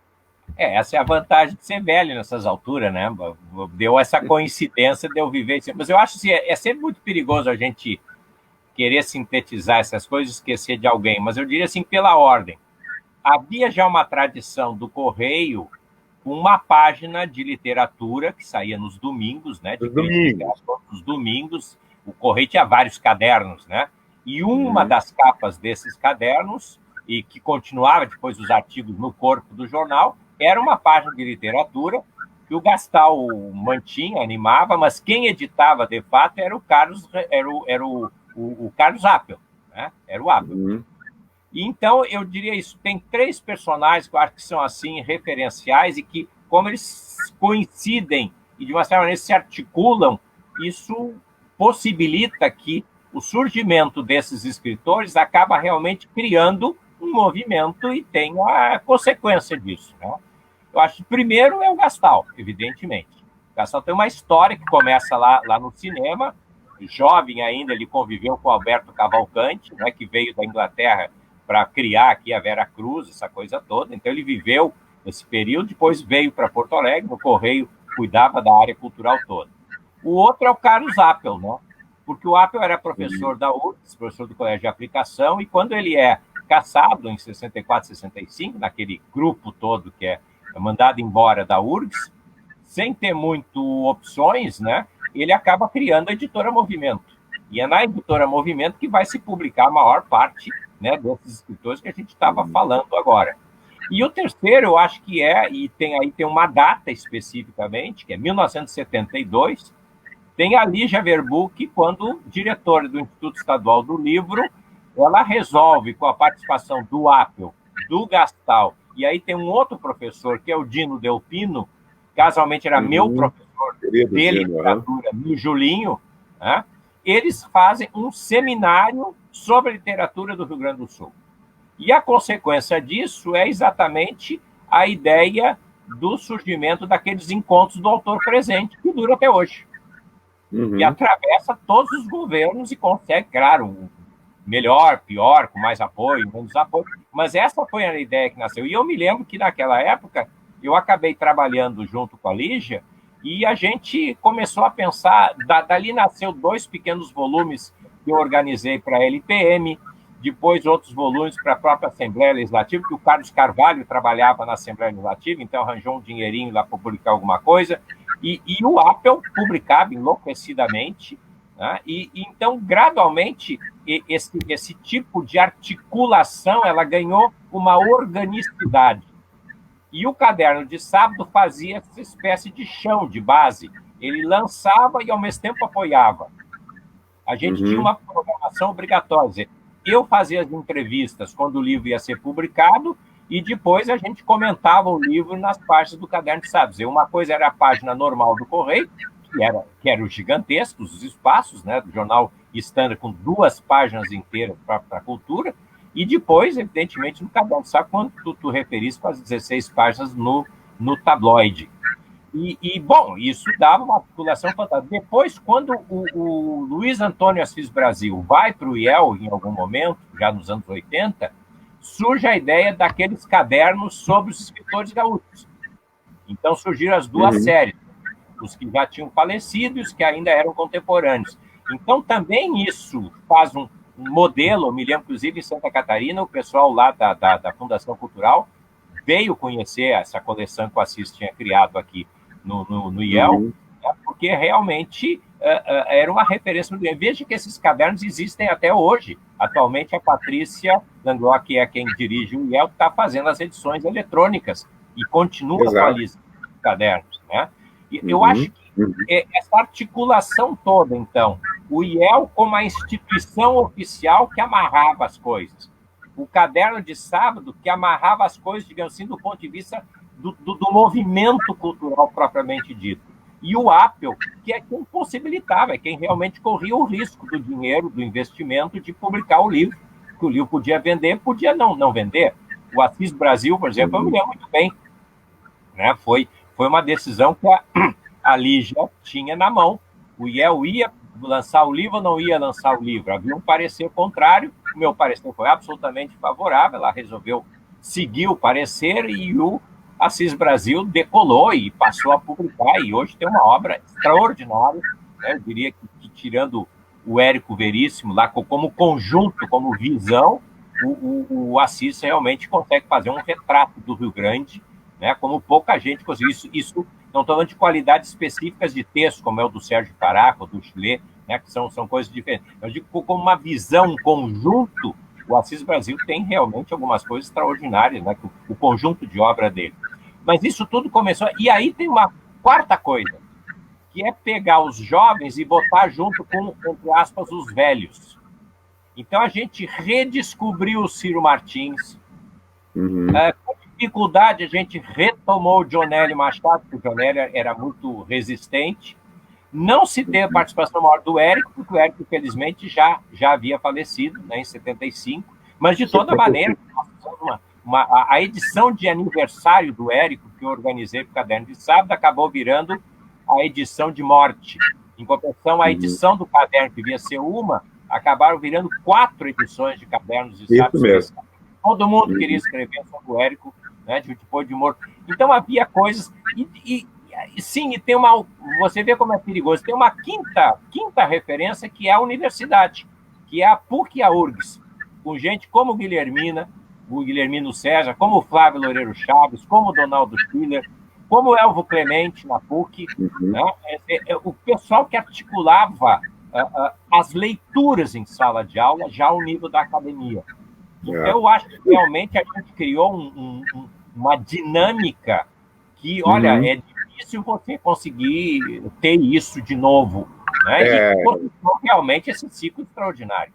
Essa é a vantagem de ser velho nessas alturas, né? Deu essa coincidência de eu viver isso. Mas eu acho que é sempre muito perigoso a gente querer sintetizar essas coisas e esquecer de alguém. Mas eu diria assim, pela ordem. Havia já uma tradição do Correio com uma página de literatura que saía nos domingos, né? Nos domingos. O Correio tinha vários cadernos, né? E uma das capas desses cadernos, e que continuava depois os artigos no corpo do jornal, era uma página de literatura que o Gastal mantinha, animava, mas quem editava de fato era o Carlos, o Carlos Apel, né? Era o Apel. E então eu diria isso, tem 3 personagens que eu acho que são assim referenciais e que, como eles coincidem e de uma certa maneira se articulam, isso possibilita que o surgimento desses escritores acaba realmente criando um movimento e tem a consequência disso, né? Eu acho que primeiro é o Gastal, evidentemente. O Gastal tem uma história que começa lá no cinema. Jovem ainda, ele conviveu com Alberto Cavalcante, né, que veio da Inglaterra para criar aqui a Vera Cruz, essa coisa toda. Então ele viveu esse período, depois veio para Porto Alegre, no Correio, cuidava da área cultural toda. O outro é o Carlos Apel, né? Porque o Apel era professor da URGS, professor do Colégio de Aplicação, e quando ele é cassado, em 64, 65, naquele grupo todo que é mandado embora da URGS, sem ter muito opções, né, ele acaba criando a Editora Movimento. E é na Editora Movimento que vai se publicar a maior parte, né, desses escritores que a gente estava falando agora. E o terceiro, eu acho que e tem uma data especificamente, que é 1972, tem a Lígia Verbuck, quando diretora do Instituto Estadual do Livro, ela resolve, com a participação do Apel, do Gastal, e aí tem um outro professor, que é o Dino Delpino, casualmente era meu professor de literatura, no Julinho, né? Eles fazem um seminário sobre a literatura do Rio Grande do Sul. E a consequência disso é exatamente a ideia do surgimento daqueles encontros do autor presente, que dura até hoje. E atravessa todos os governos e consegue, claro, melhor, pior, com mais apoio, menos apoio. Mas essa foi a ideia que nasceu. E eu me lembro que, naquela época, eu acabei trabalhando junto com a Lígia e a gente começou a pensar, dali nasceu 2 pequenos volumes que eu organizei para a LPM, depois outros volumes para a própria Assembleia Legislativa, que o Carlos Carvalho trabalhava na Assembleia Legislativa, então arranjou um dinheirinho lá para publicar alguma coisa, e o Apel publicava enlouquecidamente, né? E então, gradualmente, esse tipo de articulação ela ganhou uma organicidade. E o Caderno de Sábado fazia essa espécie de chão, de base. Ele lançava e, ao mesmo tempo, apoiava. A gente tinha uma programação obrigatória. Quer dizer, eu fazia as entrevistas quando o livro ia ser publicado e depois a gente comentava o livro nas páginas do Caderno de Sábado. Quer dizer, uma coisa era a página normal do Correio, que eram gigantescos, os espaços, né, do jornal standard com 2 páginas inteiras para a cultura, e depois, evidentemente, no Caderno de Sábado, quando tu referiste para as 16 páginas no tabloide. Bom, isso dava uma articulação fantástica. Depois, quando o Luiz Antônio Assis Brasil vai para o IEL, em algum momento, já nos anos 80, surge a ideia daqueles cadernos sobre os escritores gaúchos. Então, surgiram as 2 séries, os que já tinham falecido e os que ainda eram contemporâneos. Então, também isso faz um modelo. Eu me lembro, inclusive, em Santa Catarina, o pessoal lá da Fundação Cultural veio conhecer essa coleção que o Assis tinha criado aqui no IEL, né, porque realmente era uma referência. Veja que esses cadernos existem até hoje. Atualmente, a Patrícia Langlois, que é quem dirige o IEL, está fazendo as edições eletrônicas e continua atualizando os cadernos, né? Eu acho que essa articulação toda, então, o IEL como a instituição oficial que amarrava as coisas. O Caderno de Sábado que amarrava as coisas, digamos assim, do ponto de vista do movimento cultural propriamente dito. E o Apple, que é quem possibilitava, é quem realmente corria o risco do dinheiro, do investimento, de publicar o livro, que o livro podia vender, podia não vender. O Assis Brasil, por exemplo, eu me lembro muito bem. Né? Foi uma decisão que a Lígia tinha na mão. O IEL ia lançar o livro ou não ia lançar o livro? Havia um parecer contrário, o meu parecer foi absolutamente favorável, ela resolveu seguir o parecer e o Assis Brasil decolou e passou a publicar, e hoje tem uma obra extraordinária, né? Eu diria que tirando o Érico Veríssimo, lá como conjunto, como visão, o Assis realmente consegue fazer um retrato do Rio Grande, né? Como pouca gente conseguiu. Isso não estou falando de qualidades específicas de texto, como é o do Sérgio Caraca, do Chile, né? Que são coisas diferentes. Eu digo como uma visão, um conjunto, o Assis Brasil tem realmente algumas coisas extraordinárias, né? O conjunto de obra dele. Mas isso tudo começou... E aí tem uma quarta coisa, que é pegar os jovens e botar junto com, entre aspas, os velhos. Então a gente redescobriu o Ciro Martins. Com dificuldade a gente retomou o Dionélio Machado, porque o Dionélio era muito resistente. Não se teve a participação maior do Érico, porque o Érico, infelizmente, já havia falecido, né, em 75. Mas, de toda maneira, a edição de aniversário do Érico, que eu organizei para o Caderno de Sábado, acabou virando a edição de morte. Em compensação, a edição do caderno, que devia ser uma, acabaram virando 4 edições de Cadernos de Sábado. Todo mundo queria escrever sobre o Érico, né, depois de morto. Então, havia coisas... Sim, e tem uma... Você vê como é perigoso. Tem uma quinta referência, que é a universidade, que é a PUC e a URGS, com gente como o Guilhermino César, como o Flávio Loureiro Chaves, como o Donaldo Schiller, como o Elvo Clemente na PUC, né? O pessoal que articulava as leituras em sala de aula, já ao nível da academia. Então, eu acho que realmente a gente criou uma dinâmica que, olha, é difícil você conseguir ter isso de novo, né? E continuou realmente esse ciclo extraordinário.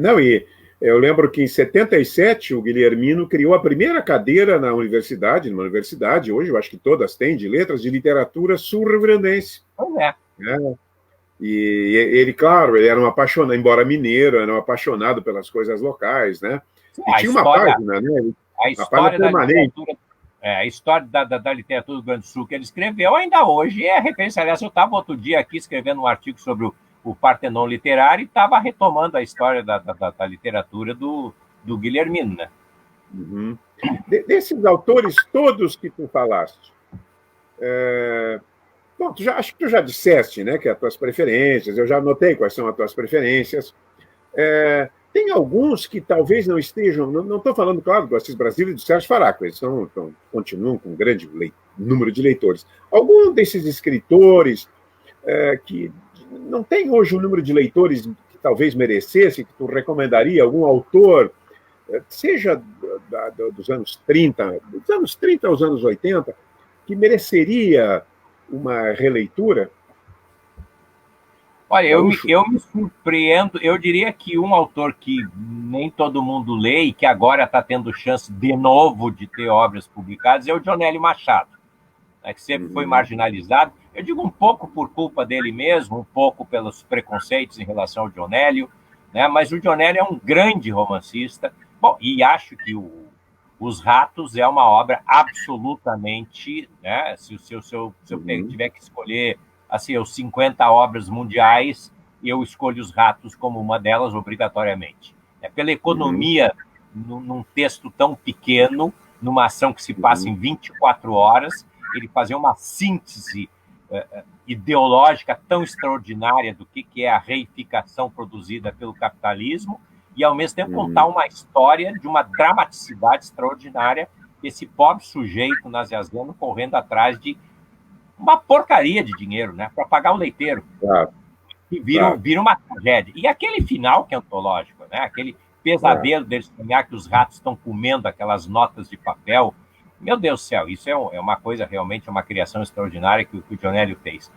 Não, e eu lembro que em 77 o Guilhermino criou a primeira cadeira na universidade, numa universidade, hoje eu acho que todas têm, de letras, de literatura sul-rio-grandense. Pois é. E ele, claro, ele era um apaixonado, embora mineiro, era um apaixonado pelas coisas locais, né? E tinha uma página, né? A história da literatura, a história da literatura do Rio Grande do Sul que ele escreveu, ainda hoje é referência. Aliás, eu estava outro dia aqui escrevendo um artigo sobre o Partenon literário e estava retomando a história da literatura do Guilhermino, né? Desses autores todos que tu falaste, bom, acho que tu já disseste, né, que as tuas preferências, eu já anotei quais são as tuas preferências. Tem alguns que talvez não estejam, não estou falando, claro, do Assis Brasil e do Sérgio Faraco, eles continuam com um grande número de leitores. Algum desses escritores que não tem hoje um número de leitores que talvez merecesse, que tu recomendaria, algum autor, seja dos anos 30 aos anos 80, que mereceria uma releitura? Olha, eu me surpreendo, eu diria que um autor que nem todo mundo lê e que agora está tendo chance de novo de ter obras publicadas é o Dionélio Machado, né, que sempre foi marginalizado. Eu digo um pouco por culpa dele mesmo, um pouco pelos preconceitos em relação ao Dionélio, né, mas o Dionélio é um grande romancista. Bom, e acho que Os Ratos é uma obra absolutamente, né, se eu tiver que escolher assim, os 50 obras mundiais, eu escolho Os Ratos como uma delas, obrigatoriamente. Pela economia, num texto tão pequeno, numa ação que se passa em 24 horas, ele fazer uma síntese ideológica tão extraordinária do que é a reificação produzida pelo capitalismo, e, ao mesmo tempo, contar uma história de uma dramaticidade extraordinária, esse pobre sujeito naziano correndo atrás de uma porcaria de dinheiro, né, para pagar o leiteiro. E vira uma tragédia. E aquele final que é antológico, né, aquele pesadelo deles sonhar que os ratos estão comendo aquelas notas de papel. Meu Deus do céu, isso é uma coisa realmente, uma criação extraordinária que o Dionélio fez.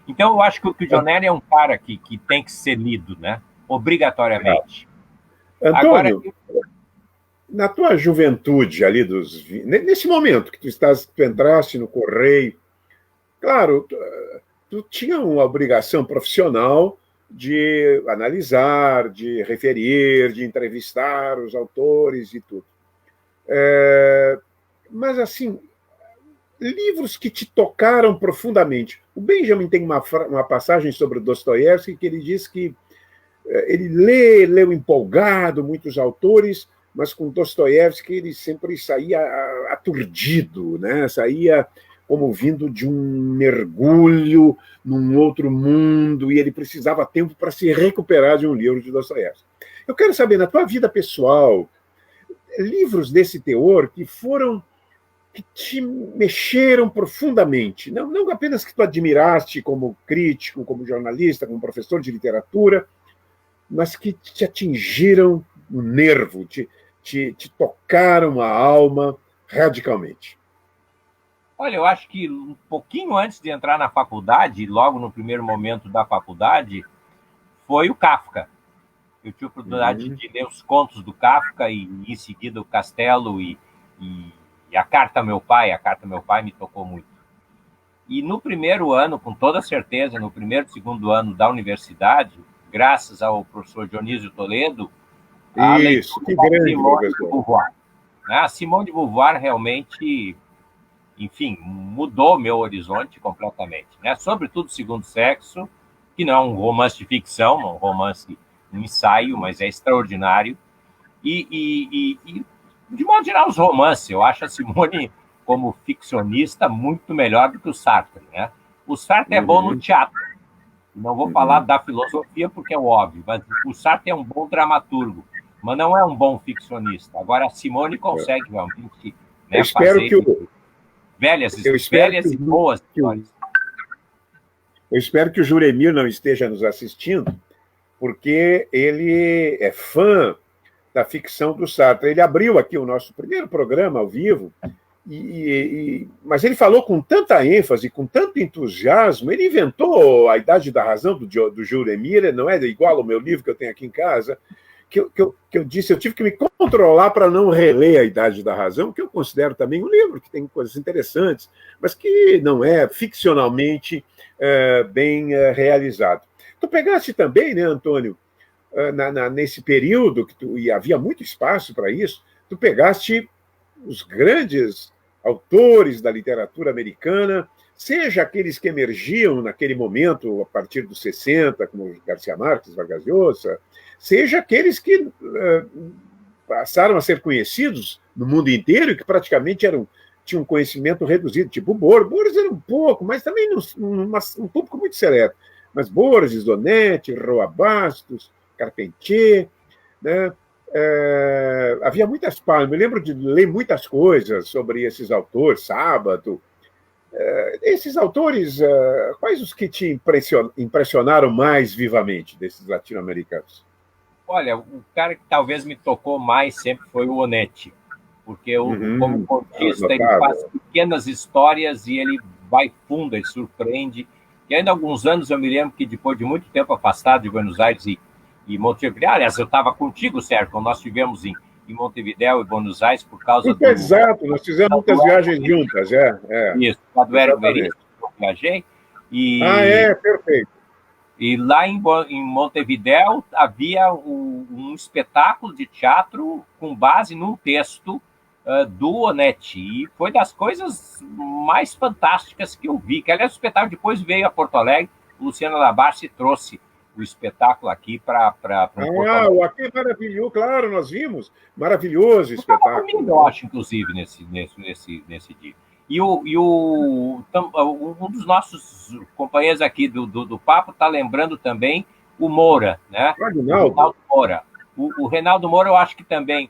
Então, eu acho que o Jonelli é um cara que tem que ser lido, né? Obrigatoriamente. Antônio, agora, na tua juventude ali nesse momento que tu entraste no Correio, claro, tu tinha uma obrigação profissional de analisar, de referir, de entrevistar os autores e tudo. Mas, assim, livros que te tocaram profundamente. O Benjamin tem uma passagem sobre Dostoiévski que ele diz que ele leu empolgado muitos autores, mas com Dostoiévski ele sempre saía aturdido, né? Saía como vindo de um mergulho num outro mundo, e ele precisava tempo para se recuperar de um livro de Dostoiévski. Eu quero saber, na tua vida pessoal, livros desse teor que te mexeram profundamente, não apenas que tu admiraste como crítico, como jornalista, como professor de literatura, mas que te atingiram o nervo, te tocaram a alma radicalmente. Olha, eu acho que um pouquinho antes de entrar na faculdade, logo no primeiro momento da faculdade, foi o Kafka. Eu tive a oportunidade de ler os contos do Kafka e, em seguida, o Castelo e a Carta ao Meu Pai. A Carta ao Meu Pai me tocou muito. E no primeiro ano, com toda certeza, no primeiro e segundo ano da universidade, graças ao professor Dionísio Toledo, a leitura da Simone de Beauvoir. A Simone de Beauvoir realmente, enfim, mudou meu horizonte completamente. Né? Sobretudo Segundo Sexo, que não é um romance de ficção, um romance, um ensaio, mas é extraordinário. E de modo geral, os romances. Eu acho a Simone, como ficcionista, muito melhor do que o Sartre. Né? O Sartre é bom no teatro. Não vou falar da filosofia, porque é óbvio, mas o Sartre é um bom dramaturgo, mas não é um bom ficcionista. Agora, a Simone consegue realmente, né, fazer velhas e boas histórias. Eu espero que o Juremir não esteja nos assistindo, porque ele é fã da ficção do Sartre. Ele abriu aqui o nosso primeiro programa ao vivo, mas ele falou com tanta ênfase, com tanto entusiasmo, ele inventou A Idade da Razão, do Juremir, não é igual ao meu livro que eu tenho aqui em casa, que eu disse, eu tive que me controlar para não reler A Idade da Razão, que eu considero também um livro que tem coisas interessantes, mas que não é ficcionalmente bem realizado. Tu pegaste também, né, Antônio, nesse período, e havia muito espaço para isso, tu pegaste os grandes autores da literatura americana, seja aqueles que emergiam naquele momento, a partir dos 60, como Garcia Marques, Vargas Llosa, seja aqueles que passaram a ser conhecidos no mundo inteiro e que praticamente tinham um conhecimento reduzido, tipo Borges. Borges era um pouco, mas também um público muito seleto. Mas Borges, Donetti, Roa Bastos, Carpentier, né? Havia muitas páginas. Me lembro de ler muitas coisas sobre esses autores, Sábato. Esses autores, quais os que te impressionaram mais vivamente desses latino-americanos? Olha, o cara que talvez me tocou mais sempre foi o Onetti, porque como contista ele faz pequenas histórias e ele vai fundo, ele surpreende. E ainda há alguns anos eu me lembro que depois de muito tempo afastado de Buenos Aires e Montevideo, aliás, eu estava contigo, Sérgio, quando nós estivemos em Montevideo e Buenos Aires por causa do... Exato, nós fizemos muitas viagens juntas, Isso, lá do Érico Veríssimo, eu viajei. Perfeito. E lá em Montevideo havia um espetáculo de teatro com base num texto do Onetti. E foi das coisas mais fantásticas que eu vi. Que, aliás, o espetáculo depois veio a Porto Alegre, o Luciano Labarce trouxe o espetáculo aqui para Porto Alegre. Aqui é maravilhoso, claro, nós vimos. Maravilhoso o espetáculo. Comigo, eu acho, inclusive, nesse dia. E um dos nossos companheiros aqui do papo está lembrando também o Moura, né? O Reinaldo Moura. O Reinaldo Moura, eu acho que também,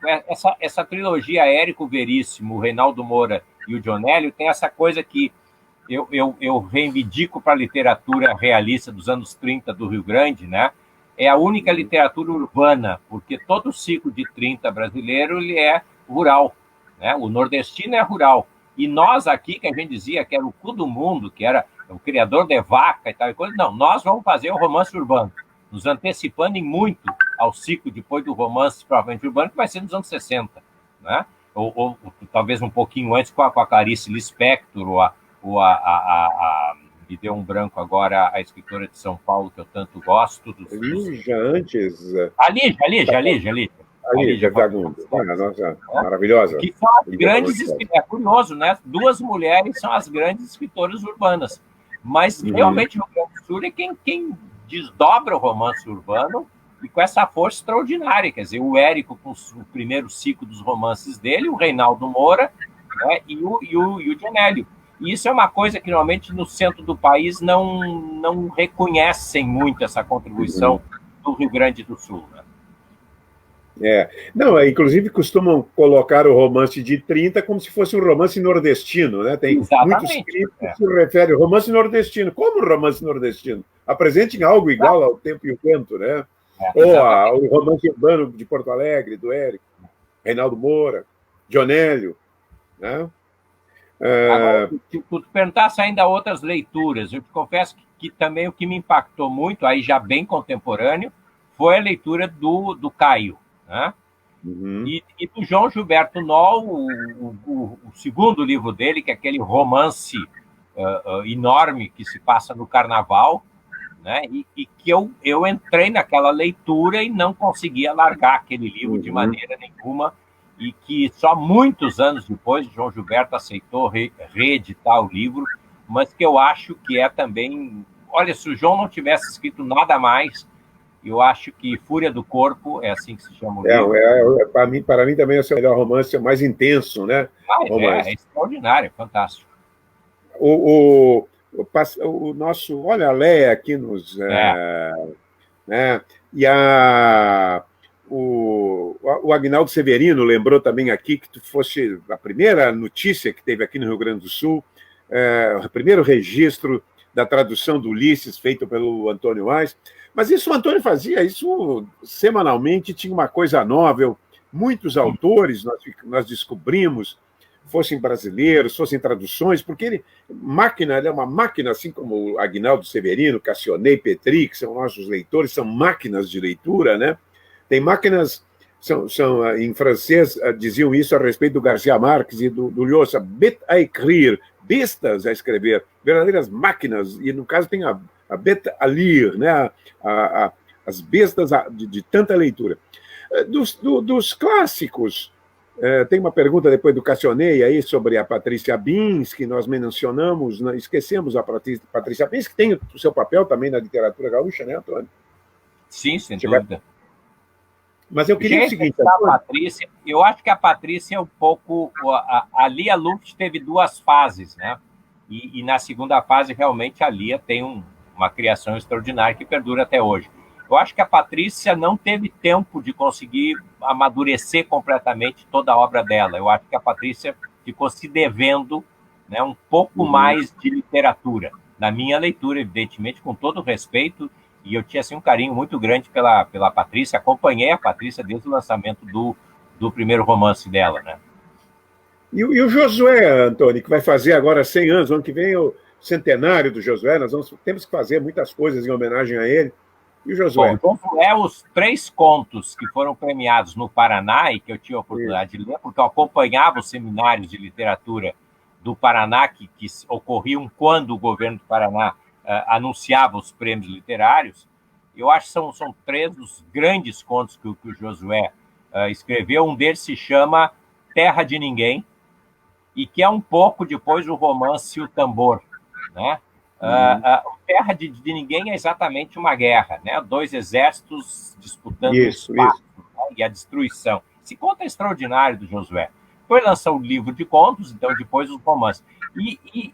essa trilogia Érico Veríssimo, o Reinaldo Moura e o Jonelli, tem essa coisa que eu reivindico para a literatura realista dos anos 30 do Rio Grande, né? É a única literatura urbana, porque todo o ciclo de 30 brasileiro ele é rural, né? O nordestino é rural. E nós aqui, que a gente dizia que era o cu do mundo, que era o criador de vaca e tal e coisa. Não, nós vamos fazer o romance urbano, nos antecipando em muito ao ciclo depois do romance provavelmente urbano, que vai ser nos anos 60, né? Ou talvez um pouquinho antes com a Clarice Lispector, me deu um branco agora, a escritora de São Paulo, que eu tanto gosto. Lígia antes. A Lígia. A Lígia Fagundes, nossa, maravilhosa. Que são as grandes, é curioso, né? Duas mulheres são as grandes escritoras urbanas, mas realmente o Rio Grande do Sul é quem desdobra o romance urbano e com essa força extraordinária, quer dizer, o Érico com o primeiro ciclo dos romances dele, o Reinaldo Moura, né? e o Dionélio. E isso é uma coisa que normalmente no centro do país não reconhecem muito essa contribuição do Rio Grande do Sul, né? Não, inclusive costumam colocar o romance de 30 como se fosse um romance nordestino, né? Tem muitos críticos que se referem ao romance nordestino. Como romance nordestino? Apresentem algo igual ao Tempo e o Vento, né? Ou o romance urbano de Porto Alegre, do Érico, Reinaldo Moura, Dionélio, né? Agora, se tu perguntasse ainda outras leituras, eu te confesso que também o que me impactou muito, aí já bem contemporâneo, foi a leitura do Caio, né? E do João Gilberto Noll, o segundo livro dele, que é aquele romance enorme que se passa no Carnaval, né? E que eu entrei naquela leitura e não conseguia largar aquele livro de maneira nenhuma, e que só muitos anos depois João Gilberto aceitou reeditar o livro, mas que eu acho que é também... Olha, se o João não tivesse escrito nada mais, eu acho que Fúria do Corpo, é assim que se chama o livro. Para mim também é o melhor romance, é o mais intenso, né? É extraordinário, é fantástico. O nosso... Olha, a Léa aqui nos... né? E o Agnaldo Severino lembrou também aqui que tu fosse a primeira notícia que teve aqui no Rio Grande do Sul, o primeiro registro da tradução do Ulisses, feito pelo Antônio Ais. Mas isso o Antônio fazia, isso semanalmente, tinha uma coisa nova. Muitos autores nós descobrimos, fossem brasileiros, fossem traduções, porque ele é uma máquina, assim como o Agnaldo Severino, Cassionet, Petri, que são nossos leitores, são máquinas de leitura, né? Tem máquinas, em francês, diziam isso a respeito do Garcia Marques e do Lhosa, bête à écrire, bestas a escrever, verdadeiras máquinas, e no caso tem a bête à lire, né? As bestas de tanta leitura. Dos clássicos, tem uma pergunta depois do Cassionet aí sobre a Patrícia Bins, que nós mencionamos, esquecemos a Patrícia Bins, que tem o seu papel também na literatura gaúcha, né, Antônio? Sim, sem dúvida. Mas eu queria o seguinte... Patrícia, eu acho que a Patrícia é um pouco... A Lia Luft teve duas fases, né? E na segunda fase, realmente, a Lia tem uma criação extraordinária que perdura até hoje. Eu acho que a Patrícia não teve tempo de conseguir amadurecer completamente toda a obra dela. Eu acho que a Patrícia ficou se devendo, né, um pouco mais de literatura. Na minha leitura, evidentemente, com todo o respeito, e eu tinha assim, um carinho muito grande pela Patrícia, acompanhei a Patrícia desde o lançamento do primeiro romance dela, né? E o Josué, Antônio, que vai fazer agora 100 anos, ano que vem é o centenário do Josué, temos que fazer muitas coisas em homenagem a ele. E o Josué? Bom, Josué, os 3 contos que foram premiados no Paraná, e que eu tive a oportunidade de ler, porque eu acompanhava os seminários de literatura do Paraná, que ocorriam quando o governo do Paraná anunciava os prêmios literários. Eu acho que são 3 dos grandes contos que o Josué escreveu. Um deles se chama Terra de Ninguém, e que é um pouco depois o romance O Tambor, né? Terra de Ninguém é exatamente uma guerra, né? 2 exércitos disputando o espaço, né? E a destruição. Esse conto é extraordinário do Josué. Foi lançar um livro de contos, então depois os romances. E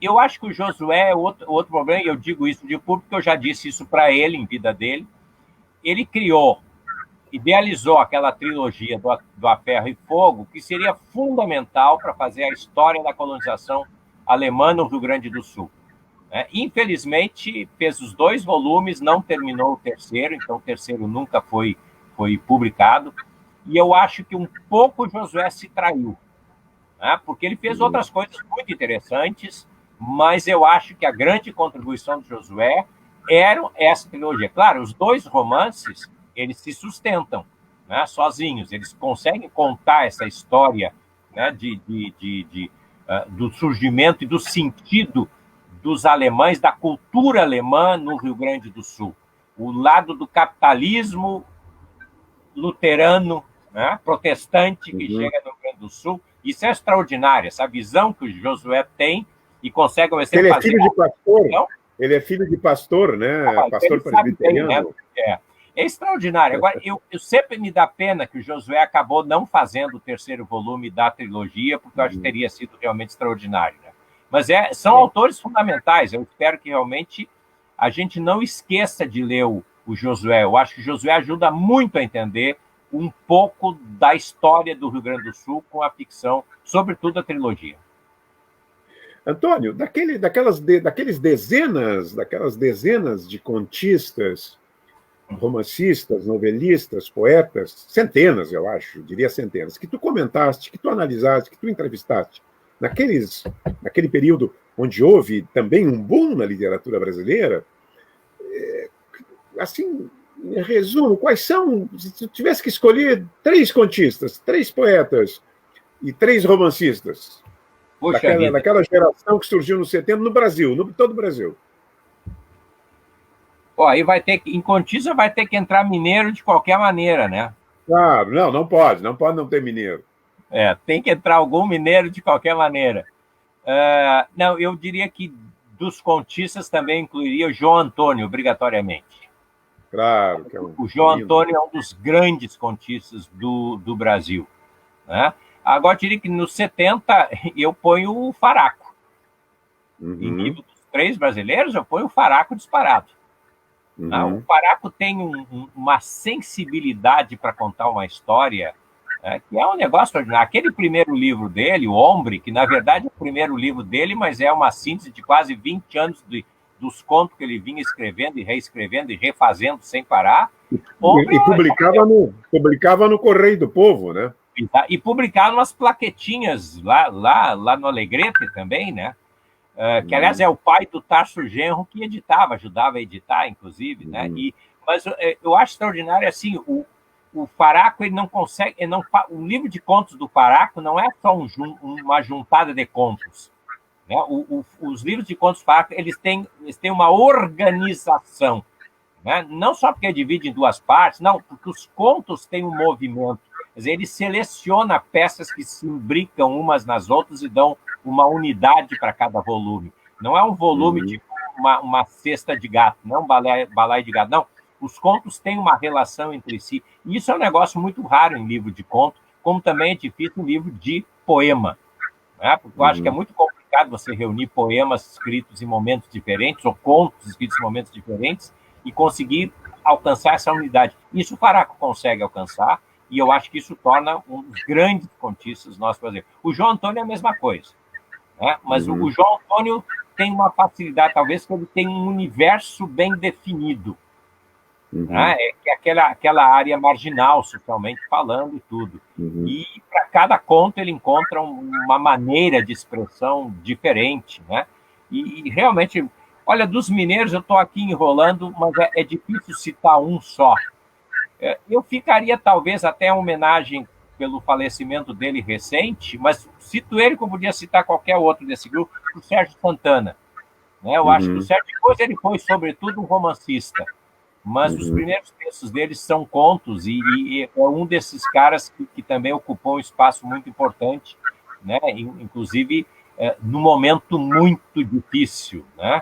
eu acho que o Josué é outro problema, e eu digo isso de público, porque eu já disse isso para ele em vida dele. Ele idealizou aquela trilogia do A Ferro e Fogo, que seria fundamental para fazer a história da colonização alemã no Rio Grande do Sul. Infelizmente, fez os 2 volumes, não terminou o terceiro, então o terceiro nunca foi publicado, e eu acho que um pouco Josué se traiu, né? Porque ele fez outras coisas muito interessantes, mas eu acho que a grande contribuição de Josué era essa trilogia. Claro, os dois romances, eles se sustentam, né, sozinhos, eles conseguem contar essa história, né, do surgimento e do sentido dos alemães, da cultura alemã no Rio Grande do Sul. O lado do capitalismo luterano, né, protestante, que chega no Rio Grande do Sul. Isso é extraordinário, essa visão que o Josué tem e consegue ao mesmo tempo Ele é fazer... filho de pastor, ele é filho de pastor, né? Pastor presbiteriano. Bem, né? É extraordinário. Agora, eu sempre me dá pena que o Josué acabou não fazendo o terceiro volume da trilogia, porque eu acho que teria sido realmente extraordinário. Né? Mas são autores fundamentais. Eu espero que realmente a gente não esqueça de ler o Josué. Eu acho que o Josué ajuda muito a entender um pouco da história do Rio Grande do Sul com a ficção, sobretudo a trilogia. Antônio, daquelas dezenas de contistas, romancistas, novelistas, poetas, centenas, eu acho, diria centenas, que tu comentaste, que tu analisaste, que tu entrevistaste, naquele período onde houve também um boom na literatura brasileira, assim, em resumo, quais são, se tu tivesse que escolher 3 contistas, 3 poetas e 3 romancistas, daquela geração que surgiu nos 70 no Brasil, no todo o Brasil. Aí vai ter que, em contista vai ter que entrar mineiro de qualquer maneira, né? Claro, não pode não ter mineiro. Tem que entrar algum mineiro de qualquer maneira. Não, eu diria que dos contistas também incluiria o João Antônio, obrigatoriamente. Claro. Que o João Antônio é um dos grandes contistas do Brasil. Né? Agora, eu diria que nos 70 eu ponho o Faraco. Em nível dos 3 brasileiros, eu ponho o Faraco disparado. O Faraco tem uma sensibilidade para contar uma história, que é um negócio extraordinário. Aquele primeiro livro dele, O Hombre, que na verdade é o primeiro livro dele, mas é uma síntese de quase 20 anos dos contos que ele vinha escrevendo e reescrevendo e refazendo sem parar. E publicava no Correio do Povo, né? E publicava umas plaquetinhas lá no Alegrete também, né? Que, aliás, é o pai do Tarso Genro que ajudava a editar, inclusive, né? Mas eu acho extraordinário, assim, o Faraco, ele não consegue... o livro de contos do Faraco não é só uma juntada de contos. Né? Os livros de contos do Faraco, eles têm uma organização. Né? Não só porque divide em 2 partes, não, porque os contos têm um movimento. Quer dizer, ele seleciona peças que se imbricam umas nas outras e dão uma unidade para cada volume. Não é um volume tipo uma cesta de gato, não um balaio de gato, não. Os contos têm uma relação entre si. E isso é um negócio muito raro em livro de conto, como também é difícil em livro de poema. Né? Porque eu acho que é muito complicado você reunir poemas escritos em momentos diferentes, ou contos escritos em momentos diferentes, e conseguir alcançar essa unidade. Isso o Faraco consegue alcançar, e eu acho que isso torna um dos grandes contistas nossos brasileiros. O João Antônio é a mesma coisa. Né? Mas o João Antônio tem uma facilidade, talvez, que ele tem um universo bem definido. Né? Que é aquela área marginal, socialmente falando e tudo. E para cada conto ele encontra uma maneira de expressão diferente. Né? E realmente, olha, dos mineiros eu estou aqui enrolando, mas é difícil citar um só. Eu ficaria, talvez, até em homenagem pelo falecimento dele recente, mas cito ele como podia citar qualquer outro desse grupo, o Sérgio Santana. Né? Eu acho que o Sérgio, depois ele foi, sobretudo, um romancista, mas os primeiros textos dele são contos, e é um desses caras que também ocupou um espaço muito importante, né? Inclusive num momento muito difícil. Né?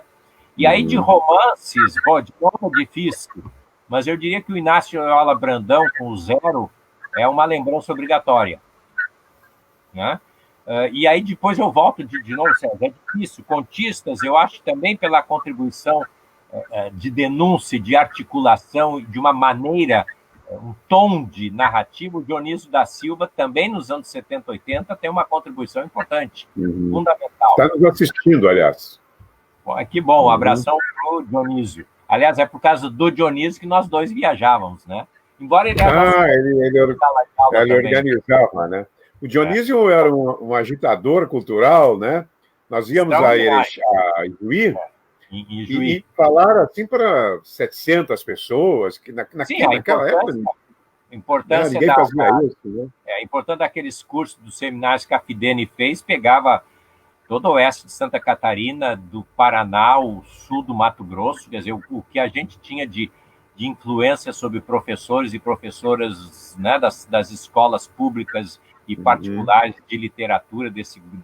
E aí, de romances, de novo é difícil, mas eu diria que o Inácio Loyola Brandão, com o Zero, é uma lembrança obrigatória. Né? E aí depois eu volto de novo, Sérgio, é difícil. Contistas, eu acho também pela contribuição de denúncia, de articulação, de uma maneira, um tom de narrativo, o Dionísio da Silva, também nos anos 70, 80, tem uma contribuição importante, fundamental. Está nos assistindo, aliás. Que bom, um abração para o Dionísio. Aliás, é por causa do Dionísio que nós 2 viajávamos, né? Embora ele ele organizava, né? O Dionísio era um agitador cultural, né? Nós íamos a Juí, em Juí. E falaram assim para 700 pessoas, que naquela época... A importância ninguém fazia isso, né? A importância daqueles cursos dos seminários que a Fidene fez, pegava todo o oeste de Santa Catarina, do Paraná, o sul do Mato Grosso, quer dizer, o que a gente tinha de influência sobre professores e professoras, né, das escolas públicas e particulares de literatura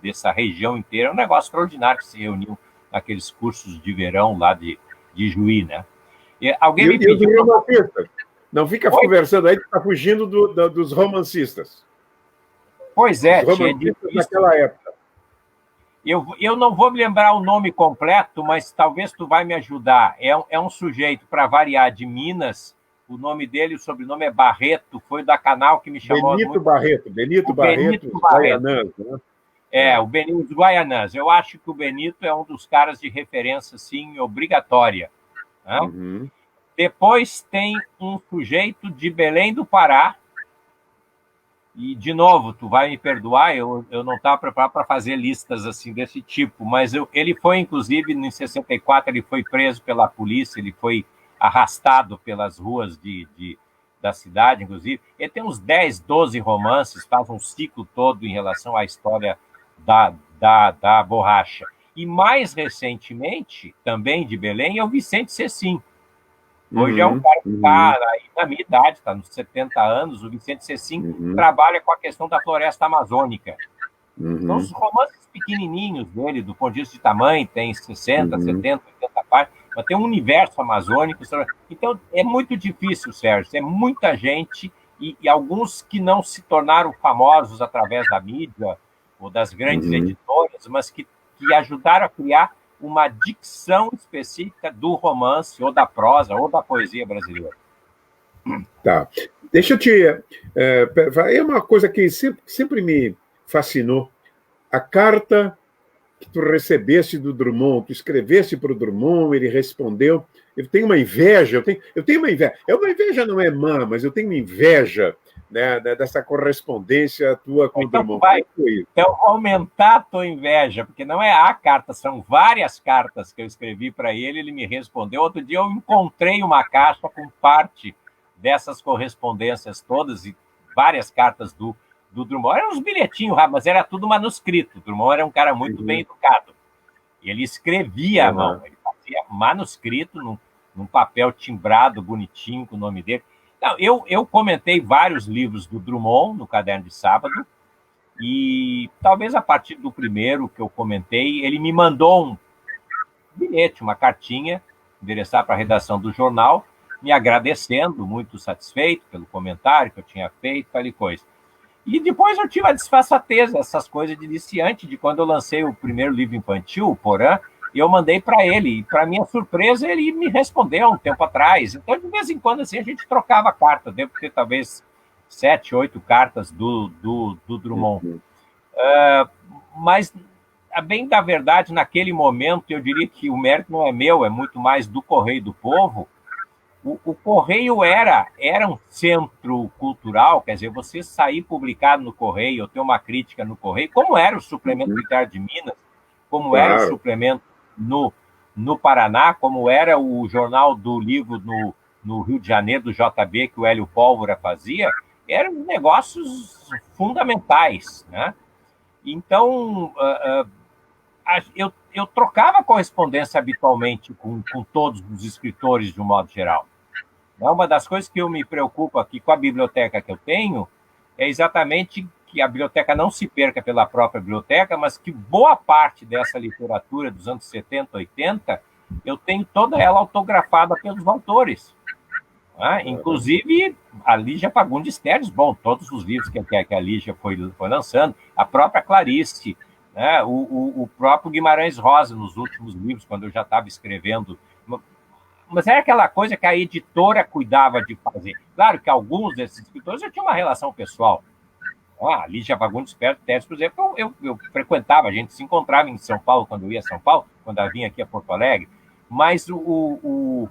dessa região inteira, é um negócio extraordinário que se reuniu naqueles cursos de verão lá de Juí, né? E alguém me pediu... Não fica conversando aí que está fugindo dos romancistas. Pois é, os romancistas daquela época. Eu não vou me lembrar o nome completo, mas talvez tu vai me ajudar. É um sujeito, para variar, de Minas. O nome dele, o sobrenome é Barreto. Foi da Canal que me chamou... Benito Barreto. Benito Barreto, Guaianãs, né? O Benito dos Guaianãs. Eu acho que o Benito é um dos caras de referência, sim, obrigatória. Né? Depois tem um sujeito de Belém do Pará, e, de novo, tu vai me perdoar, eu não estava preparado para fazer listas assim desse tipo, mas ele foi, inclusive, em 64, ele foi preso pela polícia, ele foi arrastado pelas ruas da cidade, inclusive. Ele tem uns 10, 12 romances, faz um ciclo todo em relação à história da borracha. E, mais recentemente, também de Belém, é o Vicente Cecim. Hoje é um cara que está aí na minha idade, está nos 70 anos, o Vicente Cecim trabalha com a questão da floresta amazônica. São os romances pequenininhos dele, do ponto de vista de tamanho, tem 60, 70, 80 páginas, mas tem um universo amazônico. Então, é muito difícil, Sérgio, é muita gente, e alguns que não se tornaram famosos através da mídia ou das grandes editoras, mas que ajudaram a criar uma dicção específica do romance, ou da prosa, ou da poesia brasileira. Tá. Deixa eu te... É uma coisa que sempre me fascinou. A carta que tu recebeste do Drummond, tu escreveste para o Drummond, ele respondeu. Eu tenho uma inveja, eu tenho uma inveja. Uma inveja não é má, mas eu tenho uma inveja, né, dessa correspondência tua com o Drummond. Então, aumentar a tua inveja, porque não é a carta, são várias cartas que eu escrevi para ele me respondeu. Outro dia eu encontrei uma caixa com parte dessas correspondências todas e várias cartas do Drummond. Eram uns bilhetinhos, mas era tudo manuscrito. O Drummond era um cara muito bem educado. E ele escrevia à mão, ele fazia manuscrito num papel timbrado, bonitinho, com o nome dele. Não, eu comentei vários livros do Drummond no Caderno de Sábado, e talvez a partir do primeiro que eu comentei, ele me mandou um bilhete, uma cartinha, endereçada para a redação do jornal, me agradecendo, muito satisfeito pelo comentário que eu tinha feito, tal e coisa. E depois eu tive a disfarçatez, essas coisas de iniciante, de quando eu lancei o primeiro livro infantil, o Porã, e eu mandei para ele, e para minha surpresa ele me respondeu um tempo atrás. Então, de vez em quando, assim, a gente trocava carta, devo ter talvez 7, 8 cartas do Drummond. Mas, a bem da verdade, naquele momento, eu diria que o mérito não é meu, é muito mais do Correio do Povo. O Correio era um centro cultural, quer dizer, você sair publicado no Correio, ou ter uma crítica no Correio, como era o Suplemento Literário de Minas, como era o suplemento no Paraná, como era o Jornal do Livro no Rio de Janeiro, do JB, que o Hélio Pólvora fazia, eram negócios fundamentais, né? Então, eu trocava correspondência habitualmente com todos os escritores, de um modo geral. Uma das coisas que eu me preocupo aqui com a biblioteca que eu tenho é exatamente que a biblioteca não se perca pela própria biblioteca, mas que boa parte dessa literatura dos anos 70, 80, eu tenho toda ela autografada pelos autores. Inclusive, a Lígia Fagundes Telles, todos os livros que a Lígia foi lançando, a própria Clarice, né, o próprio Guimarães Rosa, nos últimos livros, quando eu já estava escrevendo. Mas era aquela coisa que a editora cuidava de fazer. Claro que alguns desses escritores eu tinha uma relação pessoal. A Lígia Fagundes Telles, por exemplo, eu frequentava, a gente se encontrava em São Paulo, quando eu ia a São Paulo, quando eu vinha aqui a Porto Alegre, mas o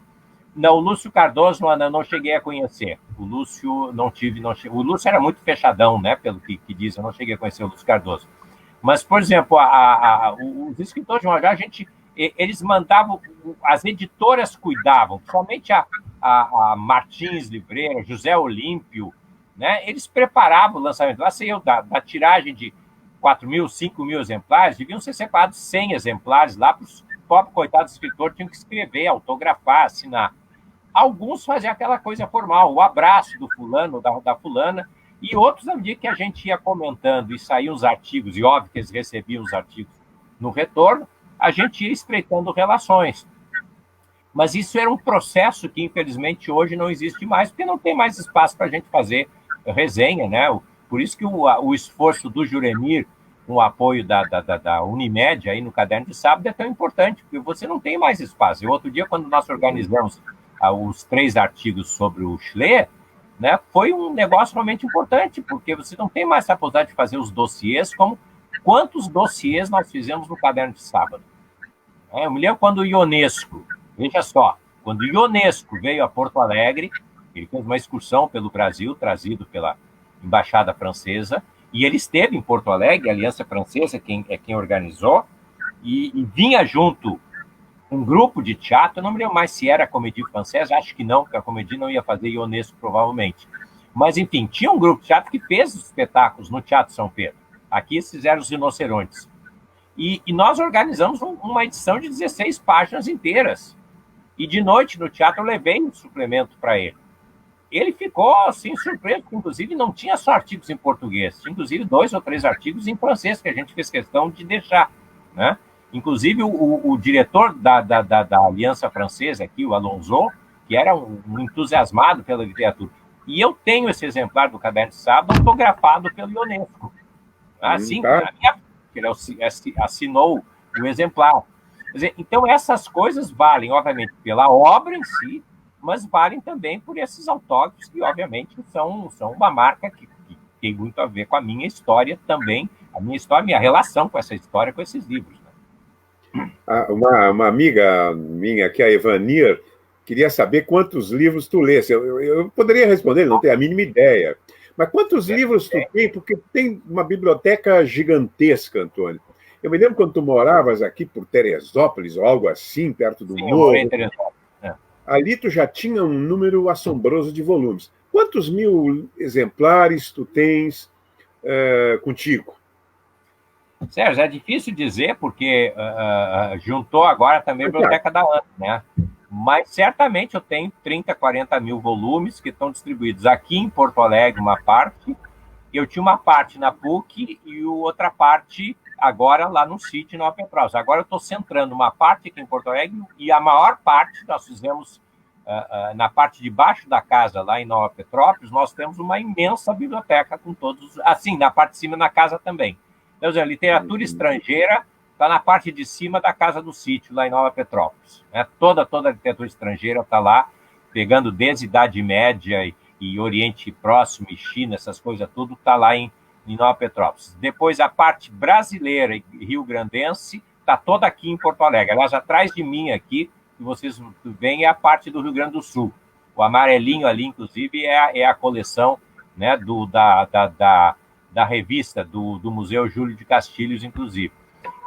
Lúcio Cardoso eu não cheguei a conhecer. O Lúcio o Lúcio era muito fechadão, né, pelo que diz, eu não cheguei a conhecer o Lúcio Cardoso. Mas, por exemplo, os escritores de mangá, eles mandavam, as editoras cuidavam, somente a Martins Livreira, José Olímpio, né? Eles preparavam o lançamento. Lá sei eu, da tiragem de 4.000, 5.000 exemplares, deviam ser separados 100 exemplares lá para os pobres, coitados escritores, tinham que escrever, autografar, assinar. Alguns faziam aquela coisa formal, o abraço do fulano, da fulana, e outros, à medida que a gente ia comentando e saíam os artigos, e óbvio que eles recebiam os artigos no retorno, a gente ia estreitando relações. Mas isso era um processo que, infelizmente, hoje não existe mais, porque não tem mais espaço para a gente fazer resenha, né? Por isso que o esforço do Juremir, com o apoio da Unimed aí no Caderno de Sábado, é tão importante, porque você não tem mais espaço. E outro dia, quando nós organizamos os 3 artigos sobre o Schler, né, foi um negócio realmente importante, porque você não tem mais a possibilidade de fazer os dossiês, como quantos dossiês nós fizemos no Caderno de Sábado. Eu me lembro quando o Ionesco, veja só, quando o Ionesco veio a Porto Alegre, ele fez uma excursão pelo Brasil, trazido pela Embaixada Francesa, e ele esteve em Porto Alegre, a Aliança Francesa é quem organizou, e vinha junto um grupo de teatro, não me lembro mais se era a Comédie Française, acho que não, porque a Comédie não ia fazer Ionesco, provavelmente. Mas, enfim, tinha um grupo de teatro que fez os espetáculos no Teatro São Pedro. Aqui eles fizeram os Rinocerontes. E nós organizamos uma edição de 16 páginas inteiras. E de noite, no teatro, eu levei um suplemento para ele. Ele ficou, assim, surpreso, porque, inclusive, não tinha só artigos em português, tinha, inclusive, 2 ou 3 artigos em francês, que a gente fez questão de deixar, né? Inclusive, o diretor da Aliança Francesa aqui, o Alonso, que era um entusiasmado pela literatura. E eu tenho esse exemplar do Caderno de Sábado autografado pelo Ionesco. Assim, tá. Ele assinou o exemplar. Quer dizer, então, essas coisas valem, obviamente, pela obra em si, mas valem também por esses autógrafos que, obviamente, são uma marca que tem muito a ver com a minha história também, a minha história, a minha relação com essa história, com esses livros. Uma amiga minha, que é a Evanir, queria saber quantos livros tu lês. Eu poderia responder, não tenho a mínima ideia. Mas quantos livros tu tem? Porque tem uma biblioteca gigantesca, Antônio. Eu me lembro quando tu moravas aqui por Teresópolis, ou algo assim, perto do Sim, morro. eu morei em Teresópolis. Ali tu já tinha um número assombroso de volumes. Quantos mil exemplares tu tens contigo? Sérgio, é difícil dizer, porque juntou agora também a Biblioteca da ANA, né? Mas certamente eu tenho 30, 40 mil volumes que estão distribuídos aqui em Porto Alegre, uma parte. Eu tinha uma parte na PUC e outra parte agora lá no sítio, Nova Petrópolis. Agora eu estou centrando uma parte aqui em Porto Alegre e a maior parte nós fizemos na parte de baixo da casa, lá em Nova Petrópolis, nós temos uma imensa biblioteca com todos, assim, na parte de cima na casa também. Então, a literatura estrangeira está na parte de cima da casa do sítio, lá em Nova Petrópolis. Né? Toda a literatura estrangeira está lá, pegando desde Idade Média e Oriente Próximo e China, essas coisas tudo, está lá em Nova Petrópolis. Depois, a parte brasileira e rio-grandense está toda aqui em Porto Alegre. Aliás, atrás de mim aqui, que vocês veem, é a parte do Rio Grande do Sul. O amarelinho ali, inclusive, é a coleção, né, da revista do Museu Júlio de Castilhos, inclusive.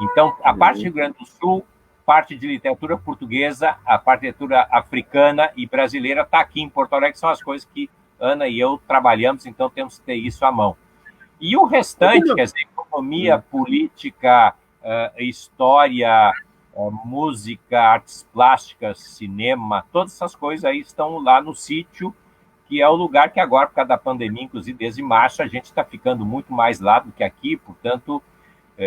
Então, a parte do Rio Grande do Sul, parte de literatura portuguesa, a parte de literatura africana e brasileira está aqui em Porto Alegre, são as coisas que Ana e eu trabalhamos, então temos que ter isso à mão. E o restante, quer dizer, economia, política, história, música, artes plásticas, cinema, todas essas coisas aí estão lá no sítio, que é o lugar que agora, por causa da pandemia, inclusive desde março, a gente está ficando muito mais lá do que aqui, portanto,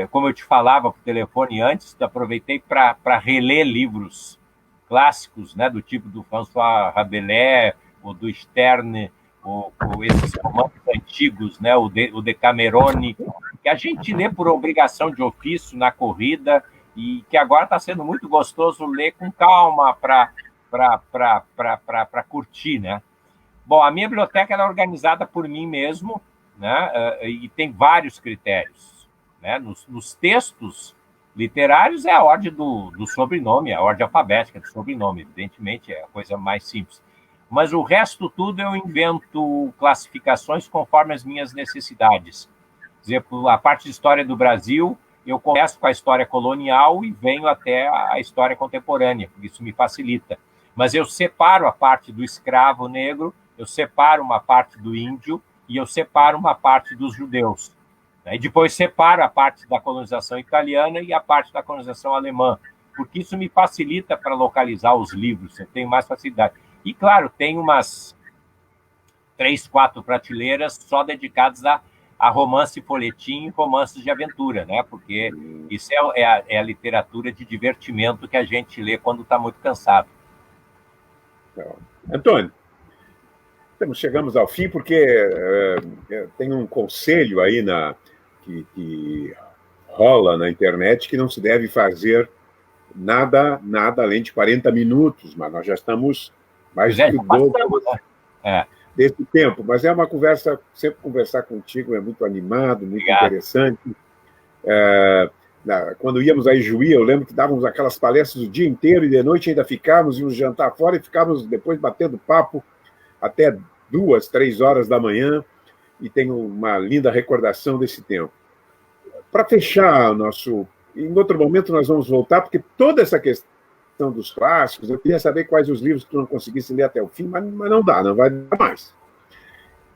como eu te falava por telefone antes, aproveitei para reler livros clássicos, né, do tipo do François Rabelais, ou do Sterne, ou esses romances antigos, né, o Decamerone, que a gente lê por obrigação de ofício na corrida, e que agora está sendo muito gostoso ler com calma para curtir, né? Bom, a minha biblioteca é organizada por mim mesmo, né? E tem vários critérios. Né? Nos textos literários é a ordem do sobrenome, a ordem alfabética do sobrenome, evidentemente é a coisa mais simples. Mas o resto tudo eu invento classificações conforme as minhas necessidades. exemplo, a parte de história do Brasil, eu começo com a história colonial e venho até a história contemporânea, isso me facilita. Mas eu separo a parte do escravo negro, eu separo uma parte do índio e eu separo uma parte dos judeus. E depois separo a parte da colonização italiana e a parte da colonização alemã, porque isso me facilita para localizar os livros, eu tenho mais facilidade. E, claro, tem umas 3, 4 prateleiras só dedicadas a romance folhetim e romances de aventura, né? Porque isso é a literatura de divertimento que a gente lê quando está muito cansado. Antônio, chegamos ao fim, porque tem um conselho aí que rola na internet que não se deve fazer nada além de 40 minutos, mas nós já estamos mais do que o dobro desse tempo. Mas é uma conversa, sempre conversar contigo é muito animado, muito interessante. Quando íamos a Ijuí, eu lembro que dávamos aquelas palestras o dia inteiro e de noite ainda ficávamos, íamos jantar fora e ficávamos depois batendo papo até 2, 3 horas da manhã, e tenho uma linda recordação desse tempo. Para fechar em outro momento nós vamos voltar, porque toda essa questão dos clássicos, eu queria saber quais os livros que tu não conseguisse ler até o fim, mas não dá, não vai dar mais.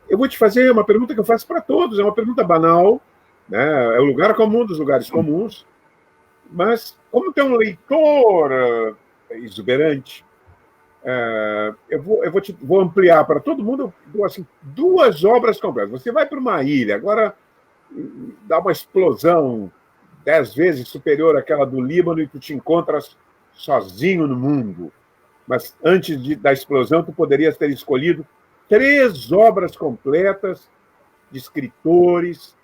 Eu vou te fazer uma pergunta que eu faço para todos, é uma pergunta banal, né? É o lugar comum dos lugares comuns, mas como tu é um leitor exuberante, vou ampliar para todo mundo, eu dou assim, 2 obras completas. Você vai para uma ilha, agora dá uma explosão 10 vezes superior àquela do Líbano e tu te encontras sozinho no mundo. Mas antes da explosão, tu poderias ter escolhido 3 obras completas de escritores.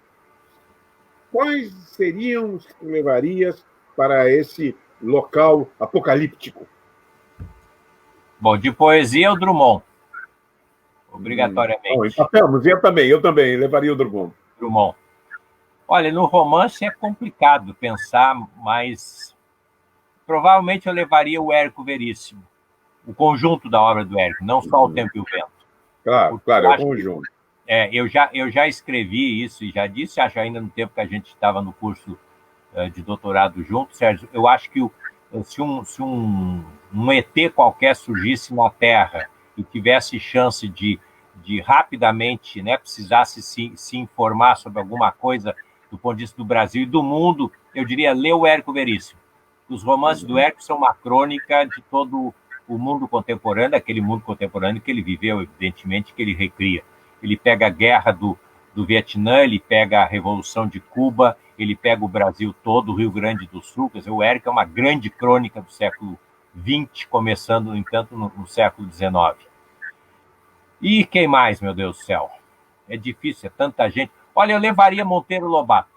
Quais seriam os que tu levarias para esse local apocalíptico? Bom, de poesia, o Drummond. Obrigatoriamente. Em papel, mas eu também levaria o Drummond. Drummond. Olha, no romance é complicado pensar, mas provavelmente eu levaria o Érico Veríssimo, o conjunto da obra do Érico, não só O Tempo e o Vento. Claro, é o conjunto. Eu já escrevi isso e já disse, acho ainda no tempo que a gente estava no curso de doutorado junto, Sérgio, eu acho que se um ET qualquer surgisse na Terra e tivesse chance de rapidamente, né, precisasse se informar sobre alguma coisa do ponto de vista do Brasil e do mundo, eu diria, lê o Érico Veríssimo. Os romances do Érico são uma crônica de todo o mundo contemporâneo, aquele mundo contemporâneo que ele viveu, evidentemente, que ele recria. Ele pega a guerra do Vietnã, ele pega a Revolução de Cuba, ele pega o Brasil todo, o Rio Grande do Sul. Quer dizer, o Érico é uma grande crônica do século XX, começando, no entanto, no século XIX. E quem mais, meu Deus do céu? É difícil, é tanta gente. Olha, eu levaria Monteiro Lobato.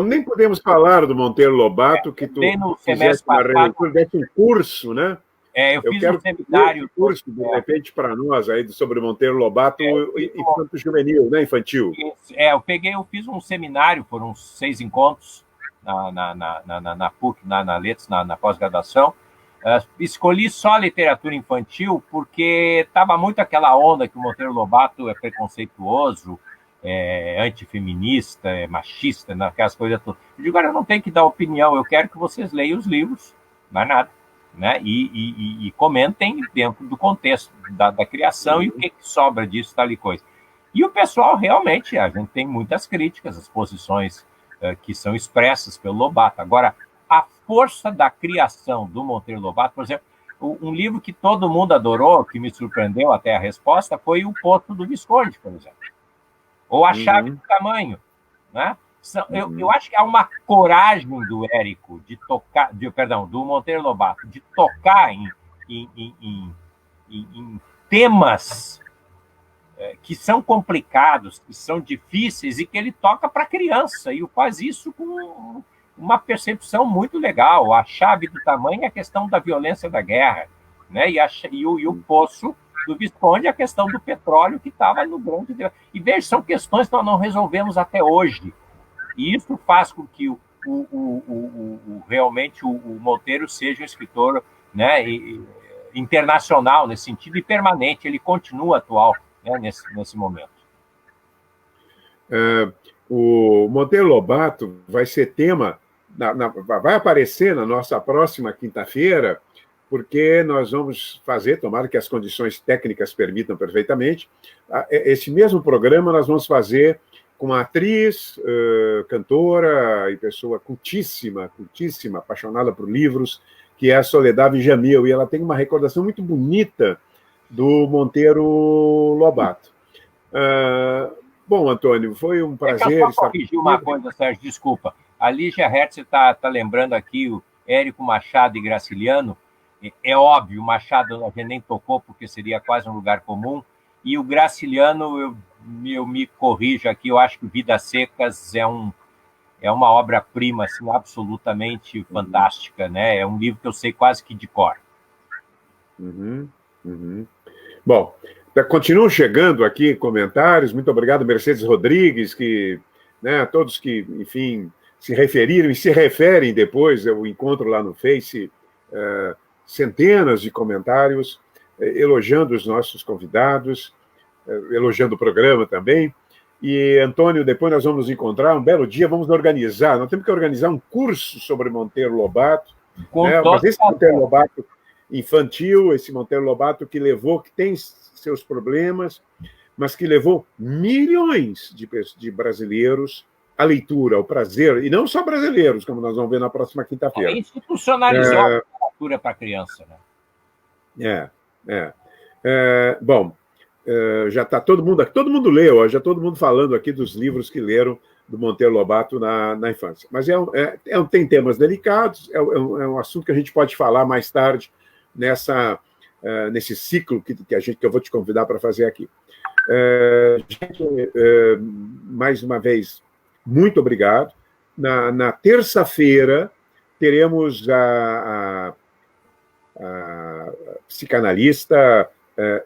Nem podemos falar do Monteiro Lobato, que tu fizeste uma releitura, desse um curso, né? Eu fiz um seminário. Curso, de repente, para nós, aí, sobre Monteiro Lobato infanto juvenil, né? Infantil. Eu fiz um seminário, foram 6 encontros na PUC, na Letras, na pós-graduação. Escolhi só literatura infantil porque estava muito aquela onda que o Monteiro Lobato é preconceituoso, antifeminista, machista, aquelas coisas todas. Eu digo, agora eu não tenho que dar opinião, eu quero que vocês leiam os livros, não é nada, né? E comentem dentro do contexto da criação e o que sobra disso, tal e coisa. E o pessoal, realmente, a gente tem muitas críticas às posições que são expressas pelo Lobato. Agora, a força da criação do Monteiro Lobato, por exemplo, um livro que todo mundo adorou, que me surpreendeu até a resposta, foi O Poço do Visconde, por exemplo. Ou A Chave do Tamanho, né? Eu acho que há uma coragem do Érico do Monteiro Lobato, de tocar em temas que são complicados, que são difíceis e que ele toca para a criança e faz isso com uma percepção muito legal. A Chave do Tamanho é a questão da violência da guerra, né? E o Poço do Visconde, a questão do petróleo que estava no grande... E veja, são questões que nós não resolvemos até hoje. E isso faz com que realmente o Monteiro seja um escritor, né, internacional nesse sentido e permanente. Ele continua atual, né, nesse momento. O Monteiro Lobato vai ser tema, vai aparecer na nossa próxima quinta-feira, porque nós vamos fazer, tomara que as condições técnicas permitam perfeitamente, esse mesmo programa nós vamos fazer com uma atriz, cantora e pessoa cultíssima, apaixonada por livros, que é a Soledad Jamil, e ela tem uma recordação muito bonita do Monteiro Lobato. Bom, Antônio, foi um prazer estar corrigir uma coisa, Sérgio, desculpa. A Lígia Hertz está lembrando aqui o Érico Machado e Graciliano. É óbvio, o Machado a gente nem tocou, porque seria quase um lugar comum. E o Graciliano, eu me corrijo aqui, eu acho que Vidas Secas é uma obra-prima assim, absolutamente fantástica, né? É um livro que eu sei quase que de cor. Bom, continuam chegando aqui comentários. Muito obrigado, Mercedes Rodrigues, todos que, enfim, se referiram e se referem depois. Eu encontro lá no Face centenas de comentários elogiando os nossos convidados, elogiando o programa também. E, Antônio, depois nós vamos nos encontrar um belo dia, nós temos que organizar um curso sobre Monteiro Lobato, mas esse Monteiro Lobato infantil, esse Monteiro Lobato que tem seus problemas, mas que levou milhões de brasileiros à leitura, ao prazer, e não só brasileiros, como nós vamos ver na próxima quinta-feira. Institucionalizou a literatura para a criança, né? Bom, já está todo mundo leu, já todo mundo falando aqui dos livros que leram do Monteiro Lobato na infância. Mas tem temas delicados, é um assunto que a gente pode falar mais tarde nesse ciclo que eu vou te convidar para fazer aqui. Gente, mais uma vez, muito obrigado. Na terça-feira, teremos a psicanalista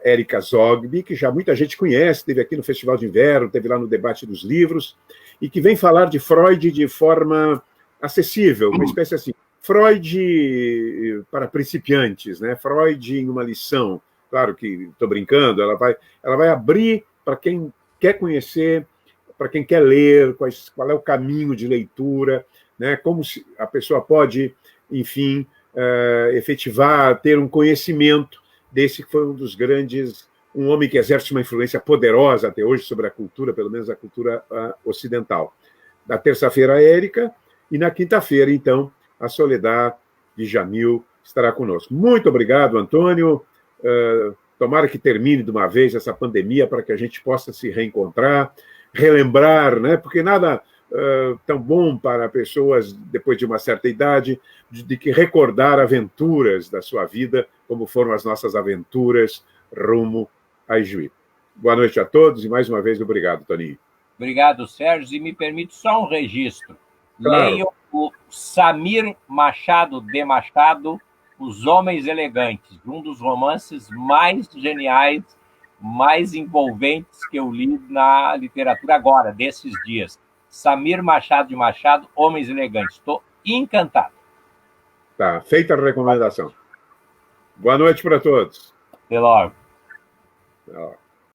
Érica Zogby, que já muita gente conhece, esteve aqui no Festival de Inverno, esteve lá no Debate dos Livros, e que vem falar de Freud de forma acessível, uma espécie assim, Freud para principiantes, né? Freud em uma lição. Claro que estou brincando, ela vai abrir para quem quer conhecer, para quem quer ler, qual é o caminho de leitura, né? Como a pessoa pode, enfim, efetivar, ter um conhecimento desse que foi um homem que exerce uma influência poderosa até hoje sobre a cultura, pelo menos a cultura ocidental. Na terça-feira, a Érica, e na quinta-feira, então, a Soledad Jamil estará conosco. Muito obrigado, Antônio. Tomara que termine de uma vez essa pandemia para que a gente possa se reencontrar, relembrar, né? Porque nada tão bom para pessoas, depois de uma certa idade, de que recordar aventuras da sua vida, como foram as nossas aventuras rumo a Ijuí. Boa noite a todos e, mais uma vez, obrigado, Toninho. Obrigado, Sérgio. E me permite só um registro. Claro. Leiam o Samir Machado de Machado, Os Homens Elegantes, um dos romances mais geniais, mais envolventes que eu li na literatura agora, desses dias. Samir Machado de Machado, Homens Elegantes. Estou encantado. Tá, feita a recomendação. Boa noite para todos. Até logo. Até logo.